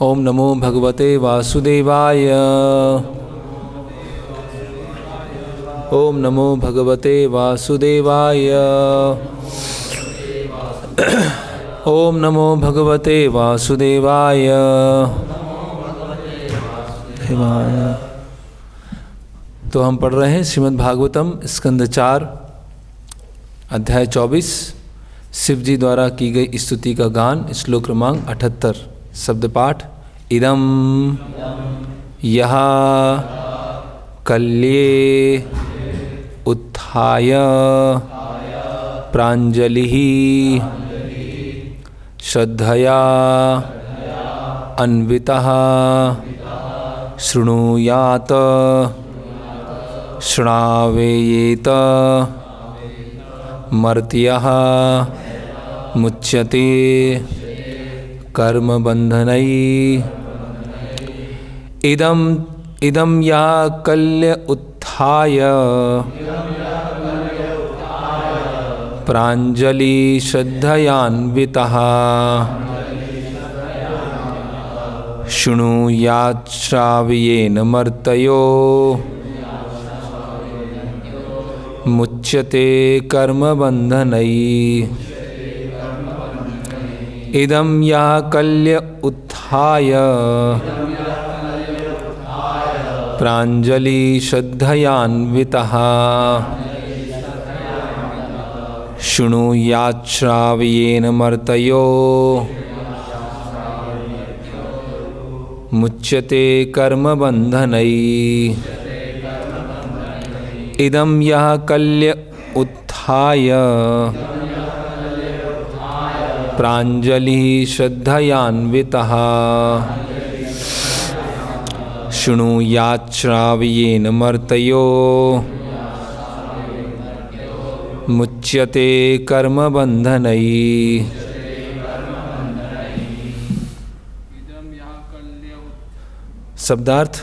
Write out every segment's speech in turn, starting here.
ओम नमो भगवते वासुदेवाय। ओम नमो भगवते वासुदेवाय। ओम नमो भगवते वासुदेवाय। तो हम पढ़ रहे हैं श्रीमद् भागवतम स्कंद 4 अध्याय 24 शिव जी द्वारा की गई स्तुति का गान। श्लोक क्रमांक 78। शब्द पाठ। इदम यह कल्ये उत्थाय प्राञ्जलिः श्रद्धया अन्वितः शृणुयात श्रावयेत मर्त्यः मुच्यते कर्मबन्धनै। इदं या कल्य उत्थाय प्राञ्जलि श्रद्धयान्वितः शृणुयात् श्रावयेन मर्त्यो मुच्यते कर्मबन्धनै। इदं या कल्य उत्थाय प्राञ्जलि श्रद्धयान्वितः शृणुयात् श्रावयेन मर्त्यो मुच्यते कर्मबन्धनै। इदं यः कल्य उत्थाय प्राञ्जलिः श्रद्धयान्वितः शृणुयात् श्रावयेन मर्त्यो मुच्यते कर्मबन्धनै। शब्दार्थ।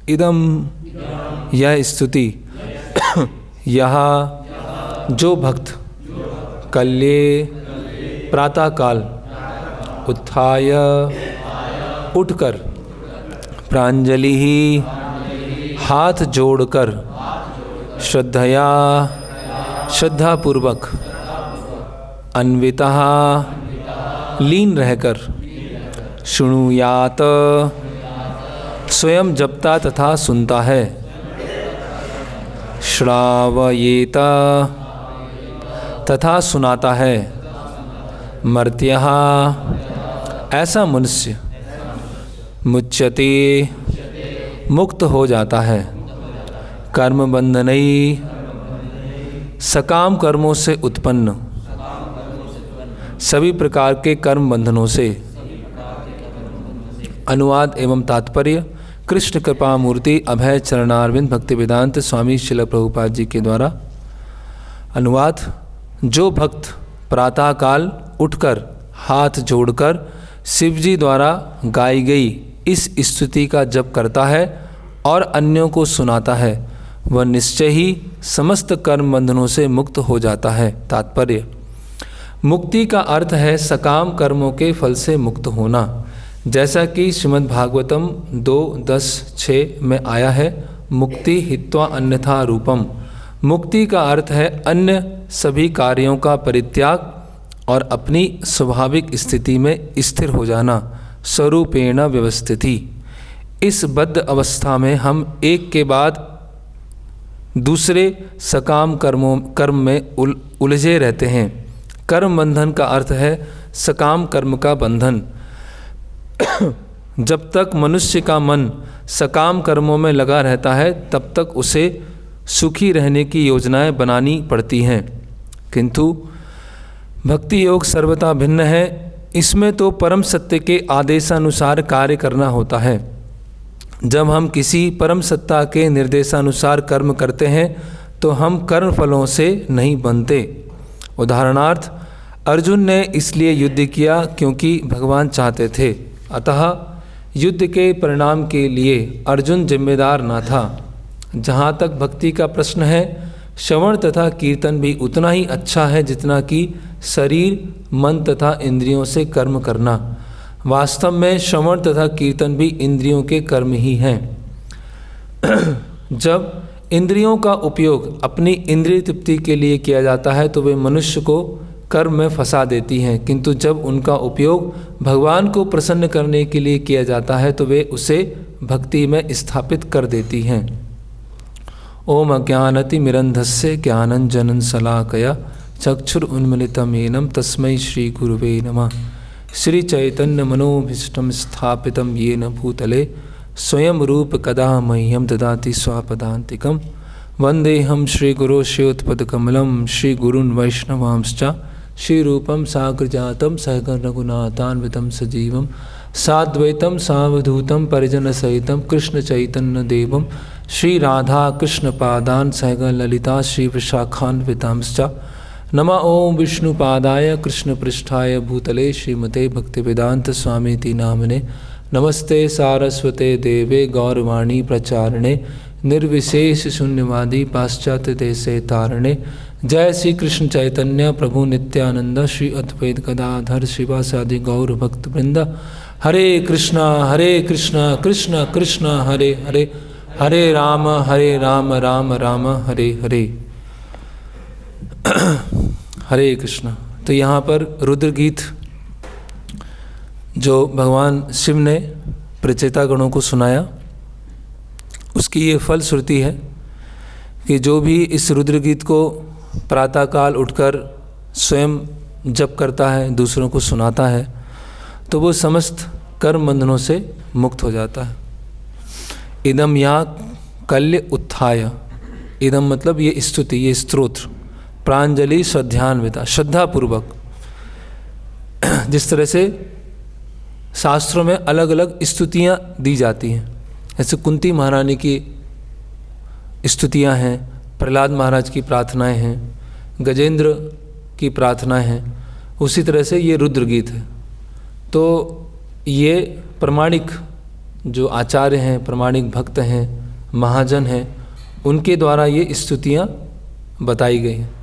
इदम यह स्तुति, यह जो भक्त कल्ये प्रातःकाल उत्थाय उठकर प्राञ्जलि हाथ जोड़कर श्रद्धया श्रद्धापूर्वक अन्वितः लीन रहकर शृणुयात स्वयं जपता तथा सुनता है श्रावयेत तथा सुनाता है मर्त्यः ऐसा मनुष्य मुच्यते मुक्त हो जाता है कर्म बंधनै सकाम कर्मों से उत्पन्न सभी प्रकार के कर्म बंधनों से। अनुवाद एवं तात्पर्य। कृष्ण कृपा मूर्ति अभय चरणारविंद भक्ति वेदांत स्वामी श्रील प्रभुपाद जी के द्वारा अनुवाद। जो भक्त प्रातःकाल उठकर हाथ जोड़कर शिवजी द्वारा गाई गई इस स्तुति का जप करता है और अन्यों को सुनाता है, वह निश्चय ही समस्त कर्म बंधनों से मुक्त हो जाता है। तात्पर्य। मुक्ति का अर्थ है सकाम कर्मों के फल से मुक्त होना, जैसा कि श्रीमद् भागवतम 2:10-6 में आया है। मुक्ति हित्वा अन्यथा रूपम। मुक्ति का अर्थ है अन्य सभी कार्यों का परित्याग और अपनी स्वाभाविक स्थिति में स्थिर हो जाना, स्वरूपेण व्यवस्थिति। इस बद्ध अवस्था में हम एक के बाद दूसरे सकाम कर्म में उलझे रहते हैं। कर्म बंधन का अर्थ है सकाम कर्म का बंधन। जब तक मनुष्य का मन सकाम कर्मों में लगा रहता है तब तक उसे सुखी रहने की योजनाएं बनानी पड़ती हैं, किंतु भक्ति योग सर्वथा भिन्न है। इसमें तो परम सत्य के आदेशानुसार कार्य करना होता है। जब हम किसी परम सत्ता के निर्देशानुसार कर्म करते हैं तो हम कर्म फलों से नहीं बनते। उदाहरणार्थ, अर्जुन ने इसलिए युद्ध किया क्योंकि भगवान चाहते थे, अतः युद्ध के परिणाम के लिए अर्जुन जिम्मेदार न था। जहाँ तक भक्ति का प्रश्न है, श्रवण तथा कीर्तन भी उतना ही अच्छा है जितना कि शरीर, मन तथा इंद्रियों से कर्म करना। वास्तव में श्रवण तथा कीर्तन भी इंद्रियों के कर्म ही हैं। जब इंद्रियों का उपयोग अपनी इंद्रिय तृप्ति के लिए किया जाता है तो वे मनुष्य को कर्म में फंसा देती हैं, किंतु जब उनका उपयोग भगवान को प्रसन्न करने के लिए किया जाता है तो वे उसे भक्ति में स्थापित कर देती हैं। ओम अज्ञानतिमिरन्धस्य ज्ञानञ्जनं शलाकया चक्षुरुन्मिलितं येन तस्मै श्री गुरुवे नमः। श्री चैतन्य मनोभीष्टं स्थापितं येन भूतले स्वयं रूप कदा मह्यं ददाति स्वापदान्तिकं। वन्देऽहं श्रीगुरो श्रीयुतपदकमलं श्रीगुरून् वैष्णवांश्च श्रीरूपं साग्रजातं सहगण रघुनाथान्वितं सजीवं साद्वैतं सावधूतं परिजनसहितं कृष्णचैतन्यदेवं श्रीराधा कृष्णपादान् सहगण ललिता श्रीविशाखान्वितांश्च। नमः ओं विष्णुपादाय कृष्णपृष्ठाय भूतले श्रीमते भक्तिवेदांत स्वामीति नामने। नमस्ते सारस्वते देवे गौरवाणी प्रचारणे निर्विशेष शून्यवादी पाश्चात्य देशे तारणे। जय श्री कृष्ण चैतन्य प्रभु नित्यानंद श्री अद्वैत गदाधर शिवासादि गौर भक्त वृंद। हरे कृष्णा कृष्ण कृष्ण हरे हरे, हरे राम राम राम हरे हरे। हरे कृष्ण। तो यहाँ पर रुद्र गीत जो भगवान शिव ने प्रचेता गणों को सुनाया, उसकी ये फलश्रुति है कि जो भी इस रुद्र गीत को प्रातःकाल उठकर स्वयं जप करता है, दूसरों को सुनाता है, तो वो समस्त कर्म बंधनों से मुक्त हो जाता है। इदम या कल्य उत्थाय, इदम मतलब ये स्तुति, ये स्तोत्र, प्रांजलि श्रद्धान्विता, श्रद्धापूर्वक। जिस तरह से शास्त्रों में अलग अलग स्तुतियाँ दी जाती हैं, ऐसे कुंती महारानी की स्तुतियाँ हैं, प्रहलाद महाराज की प्रार्थनाएं हैं, गजेंद्र की प्रार्थनाएं हैं, उसी तरह से ये रुद्र गीत है। तो ये प्रमाणिक जो आचार्य हैं, प्रमाणिक भक्त हैं, महाजन हैं, उनके द्वारा ये स्तुतियाँ बताई गई हैं।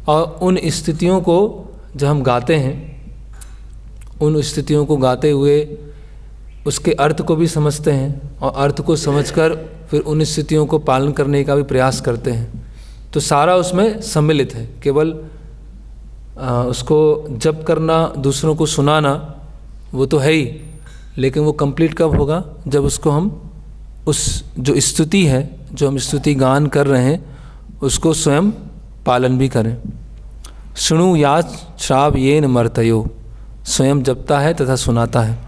और उन स्तुतियों को जब हम गाते हैं, उन स्तुतियों को गाते हुए उसके अर्थ को भी समझते हैं और अर्थ को समझकर फिर उन स्थितियों को पालन करने का भी प्रयास करते हैं, तो सारा उसमें सम्मिलित है। केवल उसको जप करना, दूसरों को सुनाना, वो तो है ही, लेकिन वो कंप्लीट कब होगा? जब उसको हम उस जो स्तुति है, जो हम स्तुति गान कर रहे हैं, उसको स्वयं पालन भी करें। सुनु याच श्राव येन मर्तयो, स्वयं जपता है तथा सुनाता है।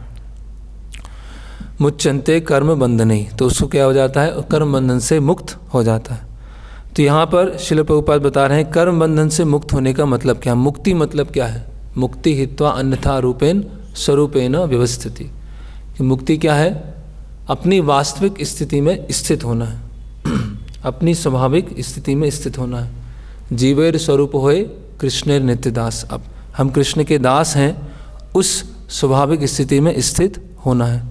मुच्यन्ते कर्म बंधने, तो उसको क्या हो जाता है? कर्म बंधन से मुक्त हो जाता है। तो यहाँ पर श्रील प्रभुपाद बता रहे हैं कर्म बंधन से मुक्त होने का मतलब क्या? मुक्ति मतलब क्या है? मुक्ति हित्वा अन्यथा रूपेण स्वरूपेण व्यवस्थिति। मुक्ति क्या है? अपनी वास्तविक स्थिति में स्थित होना है, अपनी स्वाभाविक स्थिति में स्थित होना है। जीवेर स्वरूप होए कृष्णेर नित्य दास। अब हम कृष्ण के दास हैं, उस स्वाभाविक स्थिति में स्थित होना है।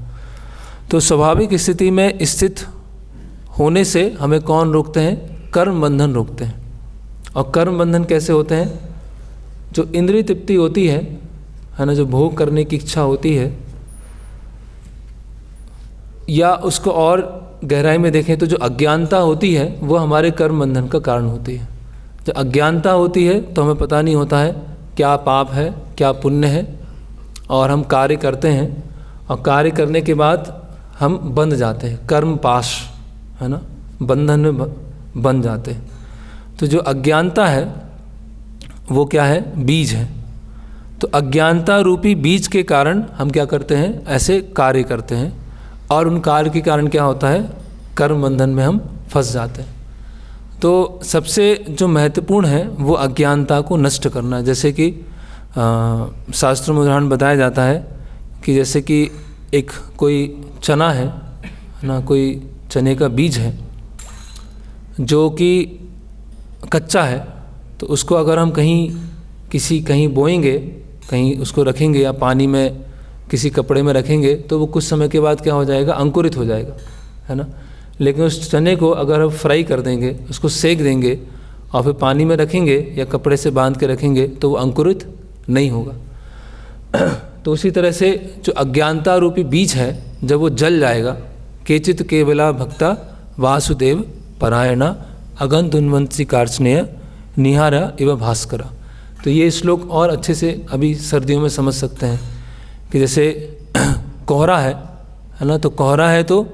तो स्वाभाविक स्थिति में स्थित होने से हमें कौन रोकते हैं? कर्म बंधन रोकते हैं। और कर्म बंधन कैसे होते हैं? जो इंद्रिय तृप्ति होती है ना, जो भोग करने की इच्छा होती है, या उसको और गहराई में देखें तो जो अज्ञानता होती है वो हमारे कर्म बंधन का कारण होती है। जब अज्ञानता होती है तो हमें पता नहीं होता है क्या पाप है, क्या पुण्य है, और हम कार्य करते हैं और कार्य करने के बाद हम बंध जाते हैं, कर्म पाश है ना, बंधन में बंध जाते हैं। तो जो अज्ञानता है वो क्या है? बीज है। तो अज्ञानता रूपी बीज के कारण हम क्या करते हैं? ऐसे कार्य करते हैं, और उन कार्य के कारण क्या होता है? कर्म बंधन में हम फंस जाते हैं। तो सबसे जो महत्वपूर्ण है वो अज्ञानता को नष्ट करना है। जैसे कि शास्त्रों में उदाहरण बताया जाता है कि जैसे कि एक कोई चना है ना, कोई चने का बीज है जो कि कच्चा है, तो उसको अगर हम कहीं बोएंगे, कहीं उसको रखेंगे या पानी में किसी कपड़े में रखेंगे, तो वो कुछ समय के बाद क्या हो जाएगा? अंकुरित हो जाएगा, है ना। लेकिन उस चने को अगर हम फ्राई कर देंगे, उसको सेक देंगे और फिर पानी में रखेंगे या कपड़े से बांध के रखेंगे, तो वो अंकुरित नहीं होगा। तो उसी तरह से जो अज्ञानता रूपी बीज है जब वो जल जाएगा, केचित केवला भक्ता वासुदेव परायणा अगंत उन्वंशी कार्चनेय निहारा इव भास्करा। तो ये श्लोक और अच्छे से अभी सर्दियों में समझ सकते हैं कि जैसे कोहरा है ना, तो कोहरा है तो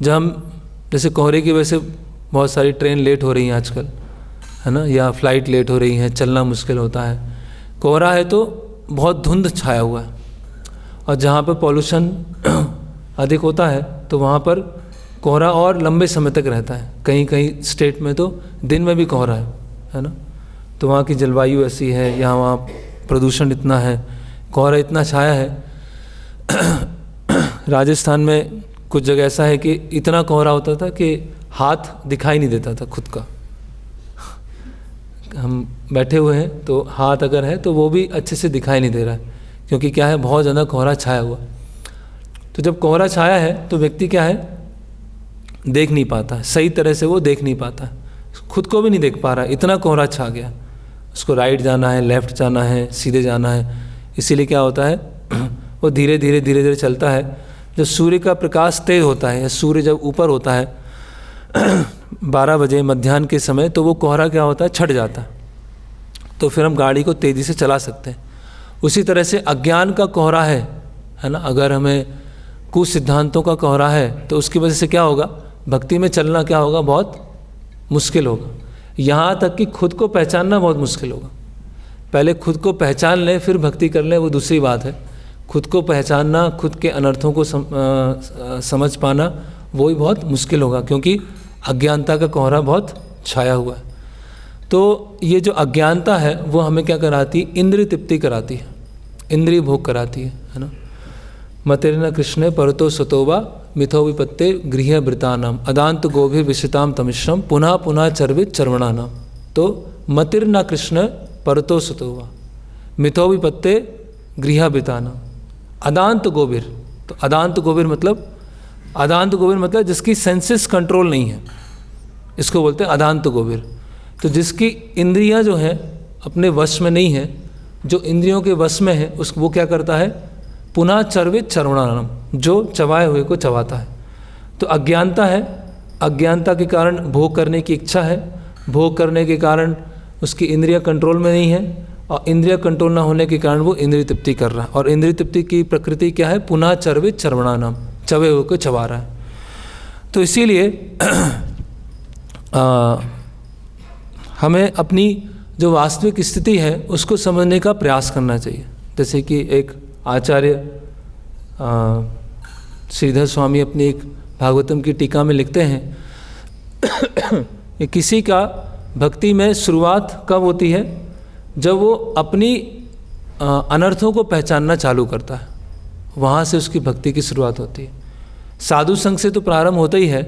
जब हम जैसे कोहरे की वजह से बहुत सारी ट्रेन लेट हो रही हैं आजकल, है ना, या फ्लाइट लेट हो रही हैं, चलना मुश्किल होता है। कोहरा है तो बहुत धुंध छाया हुआ है, और जहाँ पर पॉल्यूशन अधिक होता है तो वहाँ पर कोहरा और लंबे समय तक रहता है। कहीं कहीं स्टेट में तो दिन में भी कोहरा है ना, तो वहाँ की जलवायु ऐसी है, यहाँ वहाँ प्रदूषण इतना है, कोहरा इतना छाया है। राजस्थान में कुछ जगह ऐसा है कि इतना कोहरा होता था कि हाथ दिखाई नहीं देता था खुद का। हम बैठे हुए हैं तो हाथ अगर है तो वो भी अच्छे से दिखाई नहीं दे रहा है, क्योंकि क्या है, बहुत ज़्यादा कोहरा छाया हुआ। तो जब कोहरा छाया है तो व्यक्ति क्या है, देख नहीं पाता है, सही तरह से वो देख नहीं पाता है, खुद को भी नहीं देख पा रहा है, इतना कोहरा छा गया। उसको राइट जाना है, लेफ़्ट जाना है, सीधे जाना है। इसीलिए क्या होता है, वो धीरे धीरे धीरे धीरे चलता है। जब सूर्य का प्रकाश तेज होता है, या सूर्य जब ऊपर होता है 12 बजे मध्याह्न के समय, तो वो कोहरा क्या होता है, छट जाता है, तो फिर हम गाड़ी को तेज़ी से चला सकते हैं। उसी तरह से अज्ञान का कोहरा है ना, अगर हमें कुछ सिद्धांतों का कोहरा है तो उसकी वजह से क्या होगा, भक्ति में चलना क्या होगा, बहुत मुश्किल होगा। यहाँ तक कि खुद को पहचानना बहुत मुश्किल होगा। पहले खुद को पहचान लें फिर भक्ति कर लें, वो दूसरी बात है। खुद को पहचानना, खुद के अनर्थों को समझ पाना, वो ही बहुत मुश्किल होगा, क्योंकि अज्ञानता का कोहरा बहुत छाया हुआ है। तो ये जो अज्ञानता है वो हमें क्या कराती है, इंद्रिय तृप्ति कराती है, इंद्रिय भोग कराती है ना। मतेर्न कृष्ण परतो सतोवा मिथो विपत्ते गृह वृतानाम अदांत गोभिर विशिताम तमिश्रम पुनः पुनः चर्वित चर्वणानाम। तो मतिर्न कृष्ण परतो सतोवा मिथो विपत्ते गृह वृतानाम अदांत गोभिर। तो अदांत गोभिर मतलब जिसकी सेंसेस कंट्रोल नहीं है, इसको बोलते हैं अदांत गोभिर। तो जिसकी इंद्रियां जो हैं अपने वश में नहीं है, जो इंद्रियों के वश में है वो क्या करता है, पुनः चर्वित चर्वणानम, जो चबाए हुए को चबाता है। तो अज्ञानता है, अज्ञानता के कारण भोग करने की इच्छा है, भोग करने के कारण उसकी इंद्रियां कंट्रोल में नहीं है, और इंद्रिय कंट्रोल ना होने के कारण वो इंद्रिय तृप्ति कर रहा है। और इंद्रिय तृप्ति की प्रकृति क्या है, पुनः चर्वित चर्वणानम, चबे हुए को चबा रहा है। तो इसीलिए हमें अपनी जो वास्तविक स्थिति है उसको समझने का प्रयास करना चाहिए। जैसे कि एक आचार्य श्रीधर स्वामी अपनी एक भागवतम की टीका में लिखते हैं कि किसी का भक्ति में शुरुआत कब होती है, जब वो अपनी अनर्थों को पहचानना चालू करता है, वहाँ से उसकी भक्ति की शुरुआत होती है। साधु संग से तो प्रारंभ होता ही है,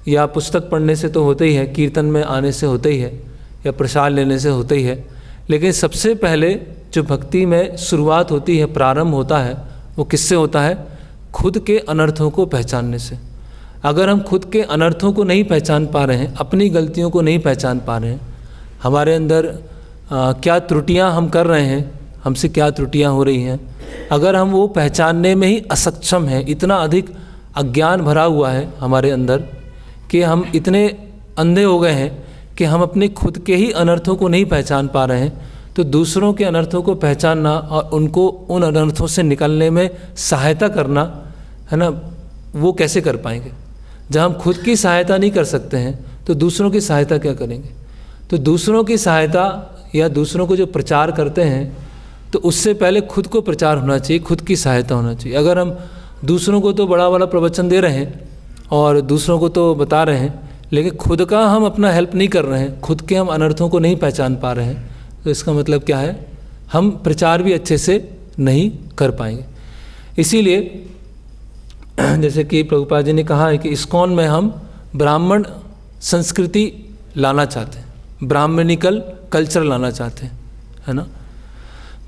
या पुस्तक पढ़ने से तो होता ही है, कीर्तन में आने से होता ही है, या प्रसाद लेने से होता ही है। लेकिन सबसे पहले जो भक्ति में शुरुआत होती है, प्रारंभ होता है, वो किससे होता है, खुद के अनर्थों को पहचानने से। अगर हम खुद के अनर्थों को नहीं पहचान पा रहे हैं, अपनी गलतियों को नहीं पहचान पा रहे हैं, हमारे अंदर क्या त्रुटियां हम कर रहे हैं, हमसे क्या त्रुटियां हो रही हैं, अगर हम वो पहचानने में ही असक्षम हैं, इतना अधिक अज्ञान भरा हुआ है हमारे अंदर कि हम इतने अंधे हो गए हैं कि हम अपने खुद के ही अनर्थों को नहीं पहचान पा रहे हैं, तो दूसरों के अनर्थों को पहचानना और उनको उन अनर्थों से निकलने में सहायता करना, है ना, वो कैसे कर पाएंगे। जब हम खुद की सहायता नहीं कर सकते हैं तो दूसरों की सहायता क्या करेंगे। तो दूसरों की सहायता या दूसरों को जो प्रचार करते हैं, तो उससे पहले खुद को प्रचार होना चाहिए, खुद की सहायता होना चाहिए। अगर हम दूसरों को तो बड़ा बड़ा प्रवचन दे रहे हैं और दूसरों को तो बता रहे हैं, लेकिन खुद का हम अपना हेल्प नहीं कर रहे हैं, खुद के हम अनर्थों को नहीं पहचान पा रहे हैं, तो इसका मतलब क्या है, हम प्रचार भी अच्छे से नहीं कर पाएंगे। इसीलिए जैसे कि प्रभुपाद जी ने कहा है कि इस्कॉन में हम ब्राह्मण संस्कृति लाना चाहते हैं, ब्राह्मणिकल कल्चर लाना चाहते हैं, है ना।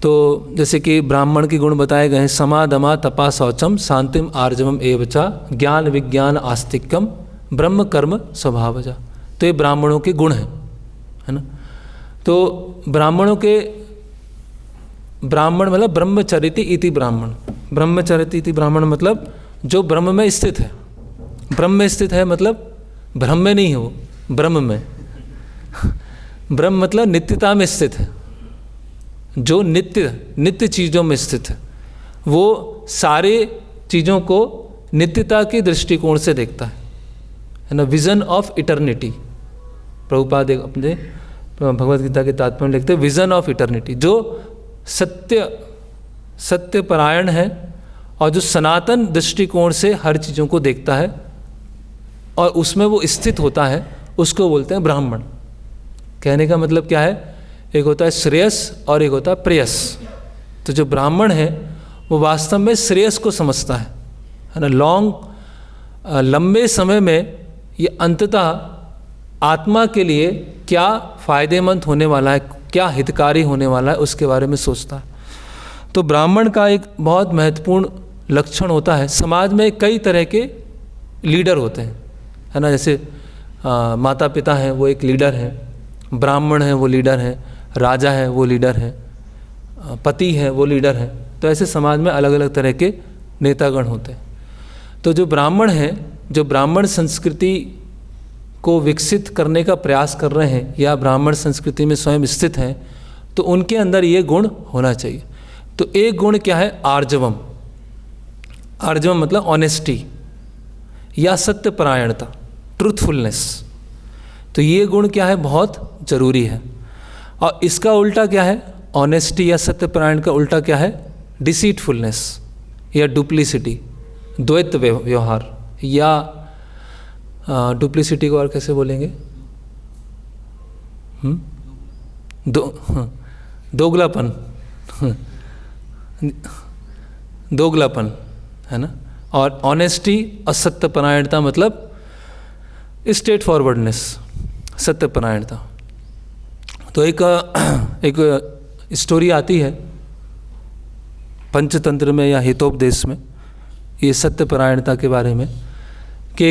तो जैसे कि ब्राह्मण के गुण बताए गए हैं, समा दमा तपा शौचम शांतिम आर्जवम एवचा ज्ञान विज्ञान आस्तिक्यम ब्रह्म कर्म स्वभावजा। तो ये ब्राह्मणों के गुण हैं, है ना। तो ब्राह्मणों के ब्राह्मण मतलब ब्रह्मचरिति इति ब्राह्मण। ब्रह्मचरिति इति ब्राह्मण मतलब जो ब्रह्म में स्थित है। ब्रह्म में स्थित है मतलब ब्रह्म में नहीं है, वो ब्रह्म में। ब्रह्म मतलब नित्यता में स्थित है, जो नित्य चीज़ों में स्थित है, वो सारे चीज़ों को नित्यता के दृष्टिकोण से देखता है ना। विजन ऑफ इटर्निटी, प्रभुपाद अपने भगवद गीता के तात्पर्य में लिखते हैं विजन ऑफ इटर्निटी, जो सत्य परायण है और जो सनातन दृष्टिकोण से हर चीज़ों को देखता है और उसमें वो स्थित होता है, उसको बोलते हैं ब्राह्मण। कहने का मतलब क्या है, एक होता है श्रेयस और एक होता है प्रेयस। तो जो ब्राह्मण है वो वास्तव में श्रेयस को समझता है ना। लंबे समय में ये अंततः आत्मा के लिए क्या फ़ायदेमंद होने वाला है, क्या हितकारी होने वाला है, उसके बारे में सोचता है। तो ब्राह्मण का एक बहुत महत्वपूर्ण लक्षण होता है, समाज में कई तरह के लीडर होते हैं, है ना। जैसे माता पिता हैं, वो एक लीडर हैं, ब्राह्मण हैं वो लीडर हैं, राजा है वो लीडर है, पति है वो लीडर है। तो ऐसे समाज में अलग अलग तरह के नेतागण होते हैं। तो जो ब्राह्मण हैं, जो ब्राह्मण संस्कृति को विकसित करने का प्रयास कर रहे हैं या ब्राह्मण संस्कृति में स्वयं स्थित हैं, तो उनके अंदर ये गुण होना चाहिए। तो एक गुण क्या है, आर्जवम। आर्जवम मतलब ऑनेस्टी या सत्यपरायणता, ट्रूथफुलनेस। तो ये गुण क्या है, बहुत ज़रूरी है। और इसका उल्टा क्या है, ऑनेस्टी या सत्यपरायण का उल्टा क्या है, डिसीटफुलनेस या डुप्लिसिटी, द्वैत व्यवहार। या डुप्लिसिटी को और कैसे बोलेंगे, दोगलापन है ना। और ऑनेस्टी और सत्यपरायणता मतलब स्ट्रेट फॉरवर्डनेस, सत्यपरायणता। तो एक स्टोरी आती है पंचतंत्र में या हितोपदेश में, ये सत्यपरायणता के बारे में, कि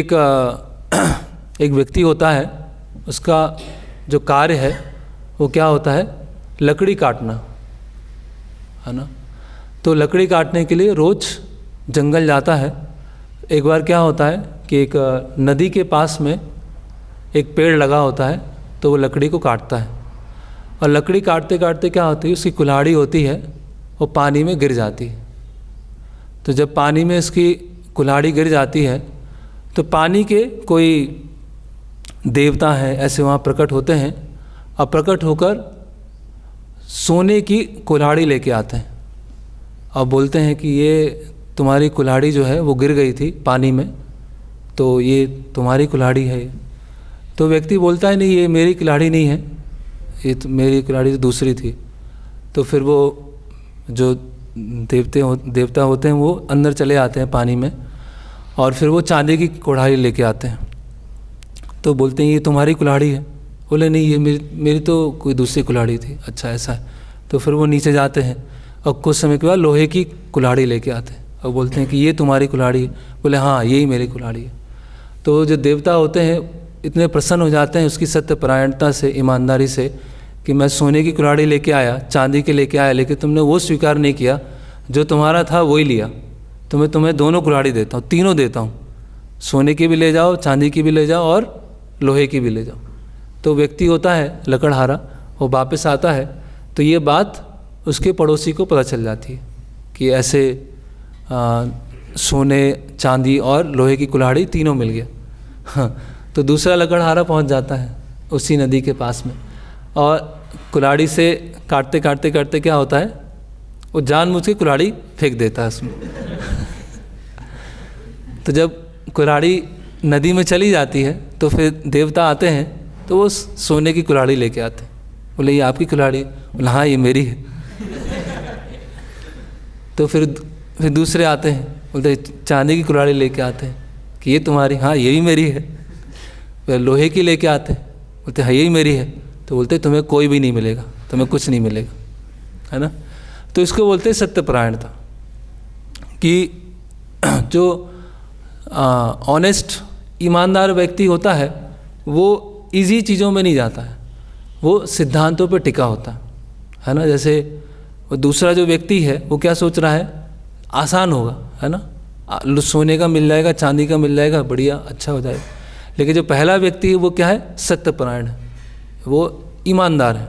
एक व्यक्ति होता है, उसका जो कार्य है वो क्या होता है, लकड़ी काटना, है ना। तो लकड़ी काटने के लिए रोज़ जंगल जाता है। एक बार क्या होता है कि एक नदी के पास में एक पेड़ लगा होता है, तो वो लकड़ी को काटता है। और लकड़ी काटते काटते क्या होती है, उसकी कुल्हाड़ी होती है वो पानी में गिर जाती है। तो जब पानी में इसकी कुल्हाड़ी गिर जाती है तो पानी के कोई देवता हैं ऐसे वहाँ प्रकट होते हैं, और प्रकट होकर सोने की कुल्हाड़ी लेके आते हैं और बोलते हैं कि ये तुम्हारी कुल्हाड़ी जो है वो गिर गई थी पानी में, तो ये तुम्हारी कुल्हाड़ी है। तो व्यक्ति बोलता है नहीं, ये मेरी कुल्हाड़ी नहीं है, ये तो मेरी कुल्हाड़ी तो दूसरी थी। तो फिर वो जो देवता होते हैं वो अंदर चले आते हैं पानी में, और फिर वो चांदी की कुल्हाड़ी लेके आते हैं। तो बोलते हैं ये तुम्हारी कुल्हाड़ी है। बोले नहीं, ये मेरी तो कोई दूसरी कुल्हाड़ी थी। अच्छा ऐसा है। तो फिर वो नीचे जाते हैं और कुछ समय के बाद लोहे की कुल्हाड़ी लेके आते हैं और बोलते हैं कि ये तुम्हारी कुल्हाड़ी है। बोले हाँ, यही मेरी कुल्हाड़ी है। तो जो देवता होते हैं इतने प्रसन्न हो जाते हैं उसकी सत्यपरायणता से, ईमानदारी से, कि मैं सोने की कुल्हाड़ी लेके आया, चांदी के लेके आया, लेकिन तुमने वो स्वीकार नहीं किया, जो तुम्हारा था वही लिया। तो मैं तुम्हें दोनों कुल्हाड़ी देता हूँ, तीनों देता हूँ, सोने की भी ले जाओ, चांदी की भी ले जाओ और लोहे की भी ले जाओ। तो व्यक्ति होता है लकड़हारा, वो वापस आता है, तो ये बात उसके पड़ोसी को पता चल जाती है कि ऐसे सोने, चांदी और लोहे की कुल्हाड़ी तीनों मिल गया। हाँ, तो दूसरा लकड़हारा पहुंच जाता है उसी नदी के पास में, और कुल्हाड़ी से काटते काटते काटते क्या होता है, वो जानबूझ के कुल्हाड़ी फेंक देता है उसमें। तो जब कुल्हाड़ी नदी में चली जाती है तो फिर देवता आते हैं, तो वो सोने की कुल्हाड़ी लेके आते हैं। बोले ये आपकी कुल्हाड़ी है? बोले हाँ, ये मेरी है। तो फिर दूसरे आते हैं, बोलते चांदी की कुल्हाड़ी लेके आते हैं कि ये तुम्हारी? हाँ, ये भी मेरी है। फिर लोहे की लेके आते हैं, बोलते हाँ, यही मेरी है। तो बोलते तुम्हें कोई भी नहीं मिलेगा, तुम्हें कुछ नहीं मिलेगा, है ना। तो इसको बोलते हैं सत्यपरायणता, कि जो ऑनेस्ट ईमानदार व्यक्ति होता है वो इजी चीज़ों में नहीं जाता है, वो सिद्धांतों पर टिका होता है ना। जैसे और दूसरा जो व्यक्ति है वो क्या सोच रहा है, आसान होगा, है ना, सोने का मिल जाएगा, चांदी का मिल जाएगा, बढ़िया अच्छा हो जाएगा। लेकिन जो पहला व्यक्ति है वो क्या है, सत्यपरायण है, वो ईमानदार है।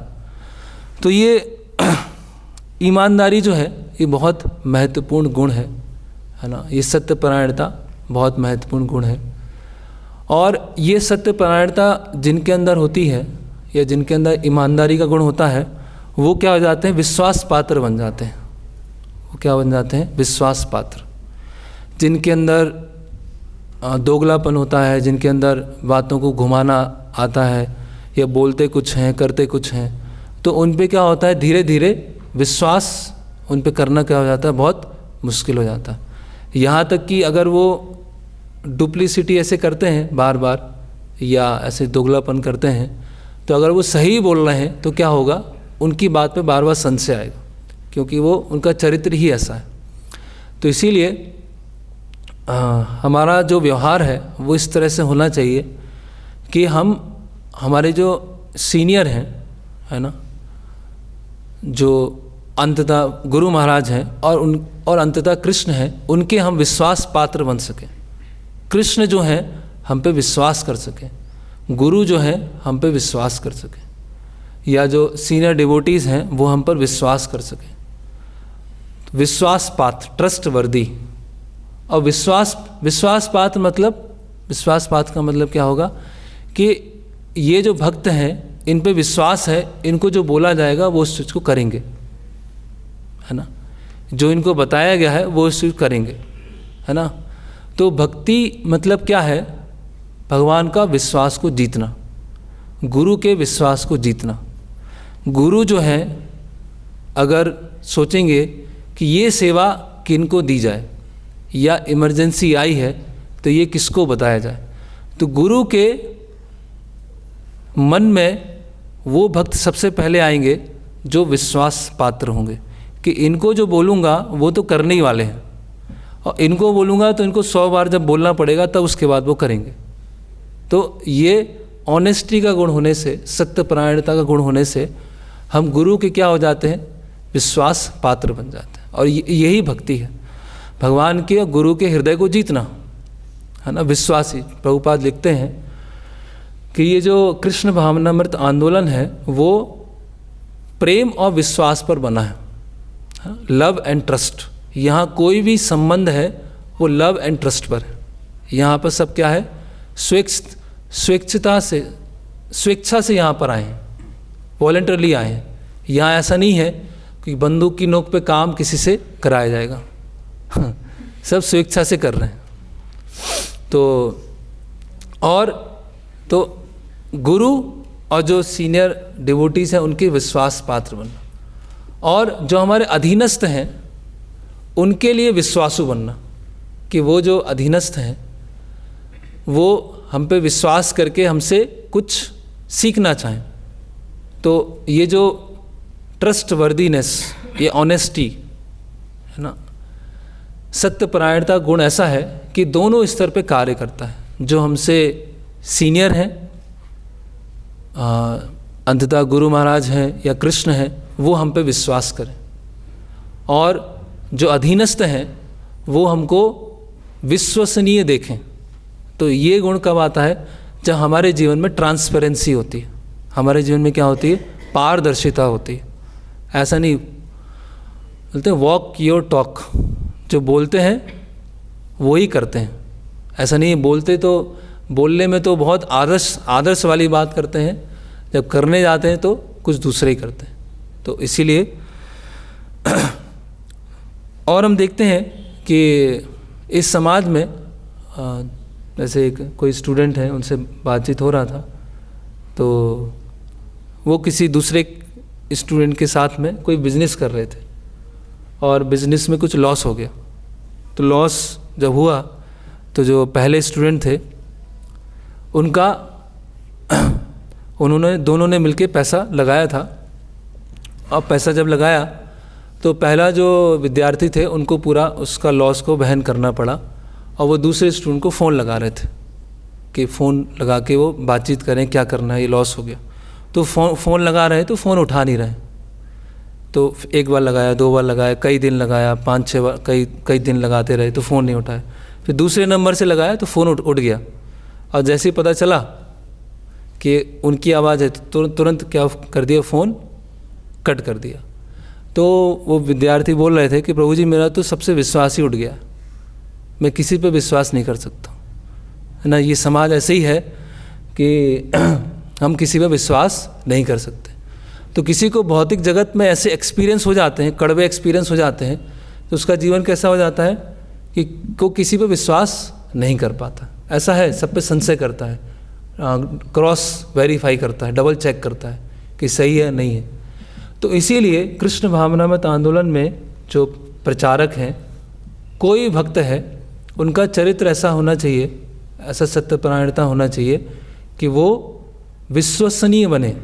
तो ये ईमानदारी जो है ये बहुत महत्वपूर्ण गुण है ना, ये सत्यपरायणता बहुत महत्वपूर्ण गुण है। और ये सत्यपरायणता जिनके अंदर होती है या जिनके अंदर ईमानदारी का गुण होता है, वो क्या हो जाते हैं, विश्वास पात्र बन जाते हैं। वो क्या बन जाते हैं, विश्वास पात्र। जिनके अंदर दोगलापन होता है, जिनके अंदर बातों को घुमाना आता है या बोलते कुछ हैं करते कुछ हैं, तो उन पे क्या होता है, धीरे धीरे विश्वास उन पे करना क्या हो जाता है, बहुत मुश्किल हो जाता है। यहाँ तक कि अगर वो डुप्लिसिटी ऐसे करते हैं बार बार या ऐसे दोगलापन करते हैं, तो अगर वो सही बोल रहे हैं तो क्या होगा, उनकी बात पे बार बार संशय आएगा, क्योंकि वो उनका चरित्र ही ऐसा है। तो इसीलिए हमारा जो व्यवहार है वो इस तरह से होना चाहिए कि हम हमारे जो सीनियर हैं, है ना, जो अंततः गुरु महाराज हैं और अंततः कृष्ण हैं, उनके हम विश्वास पात्र बन सकें। कृष्ण जो हैं हम पे विश्वास कर सकें, गुरु जो हैं हम पे विश्वास कर सकें, या जो सीनियर डिवोटीज़ हैं वो हम पर विश्वास कर सकें। विश्वास पात्र, ट्रस्ट वर्दी। और विश्वास पात्र मतलब, विश्वास पात्र का मतलब क्या होगा कि ये जो भक्त हैं इन पे विश्वास है, इनको जो बोला जाएगा वो उस चीज़ को करेंगे, है ना, जो इनको बताया गया है वो उस चीज़ करेंगे, है ना। तो भक्ति मतलब क्या है, भगवान का विश्वास को जीतना, गुरु के विश्वास को जीतना। गुरु जो है अगर सोचेंगे कि ये सेवा किनको दी जाए या इमरजेंसी आई है तो ये किसको बताया जाए, तो गुरु के मन में वो भक्त सबसे पहले आएंगे जो विश्वास पात्र होंगे कि इनको जो बोलूँगा वो तो करने ही वाले हैं, और इनको बोलूँगा तो इनको 100 बार जब बोलना पड़ेगा तब उसके बाद वो करेंगे। तो ये ऑनेस्टी का गुण होने से, सत्यपरायणता का गुण होने से हम गुरु के क्या हो जाते हैं, विश्वास पात्र बन जाते हैं। और यही भक्ति है, भगवान के और गुरु के हृदय को जीतना, है ना, विश्वासी। प्रभुपाद लिखते हैं कि ये जो कृष्ण भावनामृत आंदोलन है वो प्रेम और विश्वास पर बना है, लव एंड ट्रस्ट। यहाँ कोई भी संबंध है वो लव एंड ट्रस्ट पर है। यहाँ पर सब क्या है, स्वेच्छा से यहाँ पर आए हैं, वॉलंटरली आए हैं। यहाँ ऐसा नहीं है कि बंदूक की नोक पे काम किसी से कराया जाएगा, सब स्वेच्छा से कर रहे हैं। तो गुरु और जो सीनियर डिवोटीज हैं उनके विश्वास पात्र बनना, और जो हमारे अधीनस्थ हैं उनके लिए विश्वासु बनना, कि वो जो अधीनस्थ हैं वो हम पे विश्वास करके हमसे कुछ सीखना चाहें। तो ये जो ट्रस्ट वर्दीनेस, ये ऑनेस्टी, है ना, सत्यपरायणता गुण ऐसा है कि दोनों स्तर पे कार्य करता है। जो हमसे सीनियर हैं, अंततः गुरु महाराज हैं या कृष्ण हैं, वो हम पे विश्वास करें, और जो अधीनस्थ हैं वो हमको विश्वसनीय देखें। तो ये गुण कब आता है, जब हमारे जीवन में ट्रांसपेरेंसी होती है, हमारे जीवन में क्या होती है, पारदर्शिता होती है। ऐसा नहीं बोलते वॉक योर टॉक, जो बोलते हैं वो ही करते हैं। ऐसा नहीं बोलते तो बोलने में तो बहुत आदर्श वाली बात करते हैं, जब करने जाते हैं तो कुछ दूसरे ही करते हैं। तो इसीलिए और हम देखते हैं कि इस समाज में जैसे कोई स्टूडेंट है, उनसे बातचीत हो रहा था, तो वो किसी दूसरे स्टूडेंट के साथ में कोई बिजनेस कर रहे थे और बिजनेस में कुछ लॉस हो गया। तो लॉस जब हुआ तो जो पहले स्टूडेंट थे उनका दोनों ने मिलके पैसा लगाया था, और पैसा जब लगाया तो पहला जो विद्यार्थी थे उनको पूरा उसका लॉस को वहन करना पड़ा, और वो दूसरे स्टूडेंट को फ़ोन लगा रहे थे कि फ़ोन लगा के वो बातचीत करें क्या करना है, ये लॉस हो गया। तो फ़ोन लगा रहे तो फ़ोन उठा नहीं रहे, तो एक बार लगाया, 2 बार लगाया, कई दिन लगाया, 5-6 बार, कई दिन लगाते रहे तो फ़ोन नहीं उठाया। फिर दूसरे नंबर से लगाया तो फ़ोन उठ गया, और जैसे ही पता चला कि उनकी आवाज़ है तो तुरंत क्या कर दिया, फ़ोन कट कर दिया। तो वो विद्यार्थी बोल रहे थे कि प्रभु जी मेरा तो सबसे विश्वास ही उठ गया, मैं किसी पे विश्वास नहीं कर सकता, है ना। ये समाज ऐसे ही है कि हम किसी पे विश्वास नहीं कर सकते। तो किसी को भौतिक जगत में ऐसे एक्सपीरियंस हो जाते हैं, कड़वे एक्सपीरियंस हो जाते हैं, तो उसका जीवन कैसा हो जाता है कि को किसी पे विश्वास नहीं कर पाता। ऐसा है, सब पे संशय करता है, क्रॉस वेरीफाई करता है, डबल चेक करता है कि सही है नहीं है। तो इसीलिए कृष्ण भावनामृत आंदोलन में जो प्रचारक हैं, कोई भक्त है, उनका चरित्र ऐसा होना चाहिए, ऐसा सत्यपरायणता होना चाहिए कि वो विश्वसनीय बने,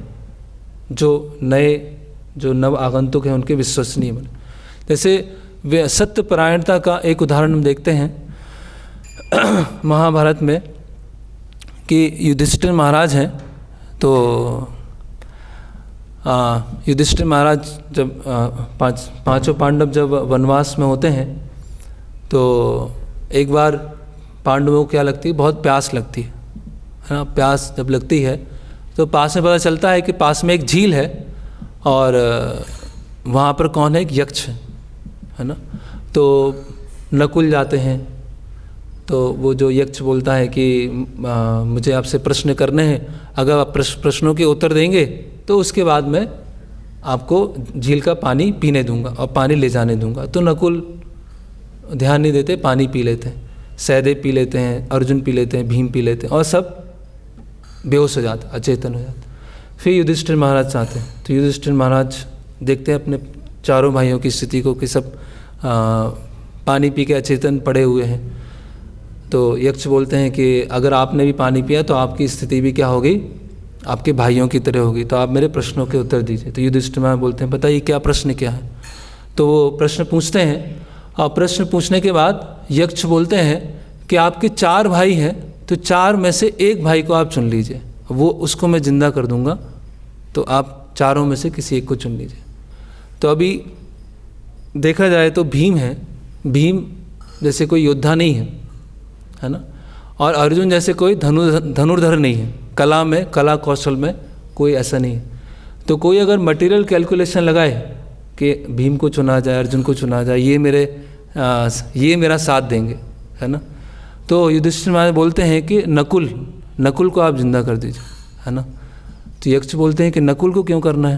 जो नव आगंतुक हैं उनके विश्वसनीय बने। जैसे सत्यपरायणता का एक उदाहरण हम देखते हैं महाभारत में कि युधिष्ठिर महाराज हैं। तो युधिष्ठिर महाराज जब पांचों पांडव जब वनवास में होते हैं तो एक बार पांडवों को क्या लगती है, बहुत प्यास लगती है ना। प्यास जब लगती है तो पास में पता चलता है कि पास में एक झील है और वहाँ पर कौन है, एक यक्ष है ना। तो नकुल जाते हैं, तो वो जो यक्ष बोलता है कि मुझे आपसे प्रश्न करने हैं, अगर आप प्रश्नों के उत्तर देंगे तो उसके बाद मैं आपको झील का पानी पीने दूंगा और पानी ले जाने दूंगा। तो नकुल ध्यान नहीं देते, पानी पी लेते हैं, सहदेव पी लेते हैं, अर्जुन पी लेते हैं, भीम पी लेते हैं, और सब बेहोश हो जाते, अचेतन हो जाते। फिर युधिष्ठिर महाराज चाहते हैं, तो युधिष्ठिर महाराज देखते हैं अपने चारों भाइयों की स्थिति को कि सब पानी पी के अचेतन पड़े हुए हैं। तो यक्ष बोलते हैं कि अगर आपने भी पानी पिया तो आपकी स्थिति भी क्या होगी, आपके भाइयों की तरह होगी, तो आप मेरे प्रश्नों के उत्तर दीजिए। तो युधिष्ठिर महाराज बोलते हैं बताइए क्या प्रश्न क्या है। तो वो प्रश्न पूछते हैं, और प्रश्न पूछने के बाद यक्ष बोलते हैं कि आपके 4 भाई हैं, तो 4 में से एक भाई को आप चुन लीजिए, वो उसको मैं जिंदा कर दूंगा, तो आप चारों में से किसी एक को चुन लीजिए। तो अभी देखा जाए तो भीम है, भीम जैसे कोई योद्धा नहीं है ना, और अर्जुन जैसे कोई धनुर्धर नहीं है, कला कौशल में कोई ऐसा नहीं है। तो कोई अगर मटेरियल कैलकुलेशन लगाए कि भीम को चुना जाए, अर्जुन को चुना जाए, ये मेरा साथ देंगे, है ना। तो युधिष्ठिर महाराज बोलते हैं कि नकुल को आप जिंदा कर दीजिए, है ना। तो यक्ष बोलते हैं कि नकुल को क्यों करना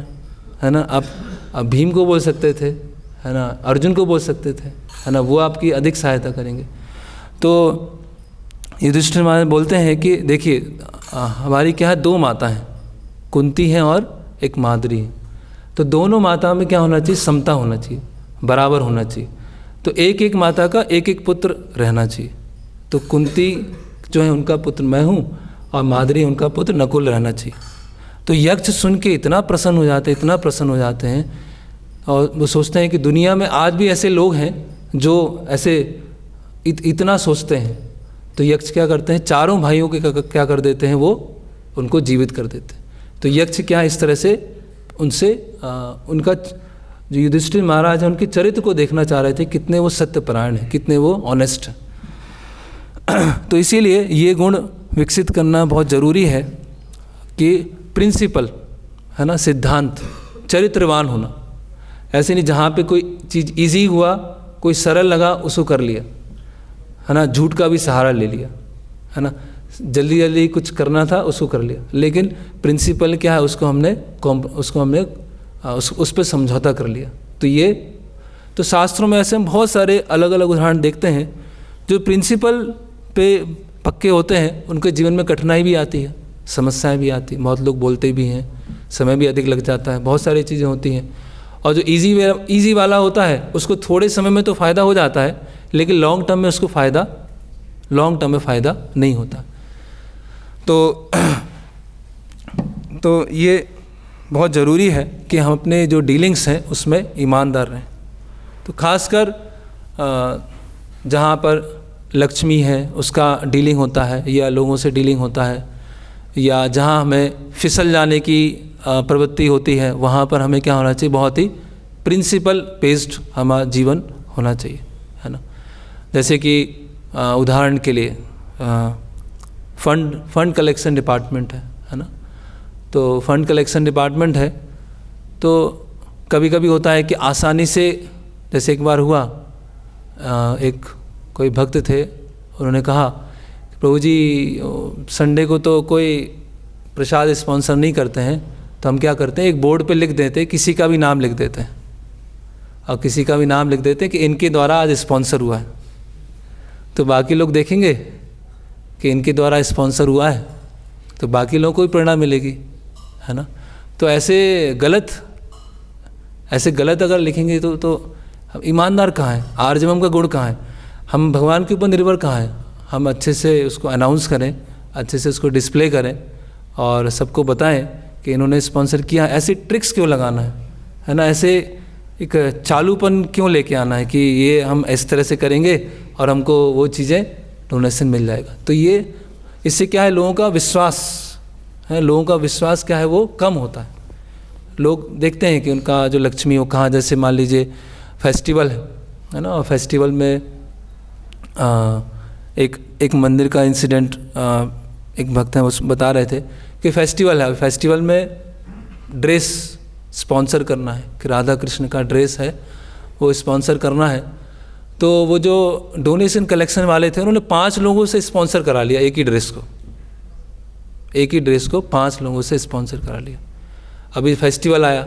है ना। आप भीम को बोल सकते थे, है ना, अर्जुन को बोल सकते थे, है ना, वो आपकी अधिक सहायता करेंगे। तो युधिष्ठिर महाराज बोलते हैं कि देखिए हमारी क्या है, 2 माता हैं, कुंती हैं और एक माद्री है। तो दोनों माता में क्या होना चाहिए, समता होना चाहिए, बराबर होना चाहिए। तो एक माता का एक पुत्र रहना चाहिए। तो कुंती जो है उनका पुत्र मैं हूँ और माद्री उनका पुत्र नकुल रहना चाहिए। तो यक्ष सुन के इतना प्रसन्न हो जाते हैं और वो सोचते हैं कि दुनिया में आज भी ऐसे लोग हैं जो ऐसे इतना सोचते हैं। तो यक्ष क्या करते हैं, चारों भाइयों के क्या कर देते हैं, वो उनको जीवित कर देते हैं। तो यक्ष क्या इस तरह से उनसे उनका जो युधिष्ठिर महाराज है उनके चरित्र को देखना चाह रहे थे, कितने वो सत्यपरायण हैं, कितने वो ऑनेस्ट हैं। तो इसीलिए ये गुण विकसित करना बहुत ज़रूरी है कि प्रिंसिपल, है ना, सिद्धांत, चरित्रवान होना। ऐसे नहीं जहाँ पे कोई चीज़ इजी हुआ, कोई सरल लगा उसको कर लिया, है ना, झूठ का भी सहारा ले लिया, है ना, जल्दी कुछ करना था उसको कर लिया। लेकिन प्रिंसिपल क्या है, उसको हमने उस पर समझौता कर लिया। तो ये तो शास्त्रों में ऐसे हम बहुत सारे अलग अलग उदाहरण देखते हैं जो प्रिंसिपल पे पक्के होते हैं, उनके जीवन में कठिनाई भी आती है, समस्याएं भी आती हैं, बहुत लोग बोलते भी हैं, समय भी अधिक लग जाता है, बहुत सारी चीज़ें होती हैं। और जो ईजी वाला होता है उसको थोड़े समय में तो फ़ायदा हो जाता है, लेकिन लॉन्ग टर्म में उसको फ़ायदा नहीं होता। तो ये बहुत ज़रूरी है कि हम अपने जो डीलिंग्स हैं उसमें ईमानदार रहें। तो खासकर जहाँ पर लक्ष्मी है उसका डीलिंग होता है या लोगों से डीलिंग होता है, या जहाँ हमें फिसल जाने की प्रवृत्ति होती है, वहाँ पर हमें क्या होना चाहिए, बहुत ही प्रिंसिपल बेस्ड हमारा जीवन होना चाहिए, है ना। जैसे कि उदाहरण के लिए फंड कलेक्शन डिपार्टमेंट है ना। तो फंड कलेक्शन डिपार्टमेंट है तो कभी कभी होता है कि आसानी से, जैसे एक बार हुआ, एक कोई भक्त थे, उन्होंने कहा प्रभु जी संडे को तो कोई प्रसाद स्पॉन्सर नहीं करते हैं, तो हम क्या करते हैं, एक बोर्ड पे लिख देते हैं, किसी का भी नाम लिख देते हैं, और किसी का भी नाम लिख देते हैं कि इनके द्वारा आज स्पॉन्सर हुआ है। तो बाकी लोग देखेंगे कि इनके द्वारा स्पॉन्सर हुआ है, तो बाकी लोगों को भी प्रेरणा मिलेगी, है ना। तो ऐसे गलत अगर लिखेंगे तो हम ईमानदार कहाँ हैं, आर्जवम का गुण कहाँ है, हम भगवान के ऊपर निर्भर कहाँ हैं। हम अच्छे से उसको अनाउंस करें, अच्छे से उसको डिस्प्ले करें और सबको बताएं कि इन्होंने स्पॉन्सर किया। ऐसे ट्रिक्स क्यों लगाना है ना, ऐसे एक चालूपन क्यों लेके आना है कि ये हम इस तरह से करेंगे और हमको वो चीज़ें डोनेशन मिल जाएगा। तो ये इससे क्या है, लोगों का विश्वास है, लोगों का विश्वास क्या है वो कम होता है। लोग देखते हैं कि उनका जो लक्ष्मी वो कहाँ, जैसे मान लीजिए फेस्टिवल है ना, और फेस्टिवल में एक मंदिर का इंसिडेंट एक भक्त हैं वो बता रहे थे कि फेस्टिवल है, फेस्टिवल में ड्रेस स्पॉन्सर करना है, कि राधा कृष्ण का ड्रेस है वो स्पॉन्सर करना है। तो वो जो डोनेशन कलेक्शन वाले थे उन्होंने 5 लोगों से स्पॉन्सर करा लिया, एक ही ड्रेस को 5 लोगों से स्पॉन्सर करा लिया। अभी फेस्टिवल आया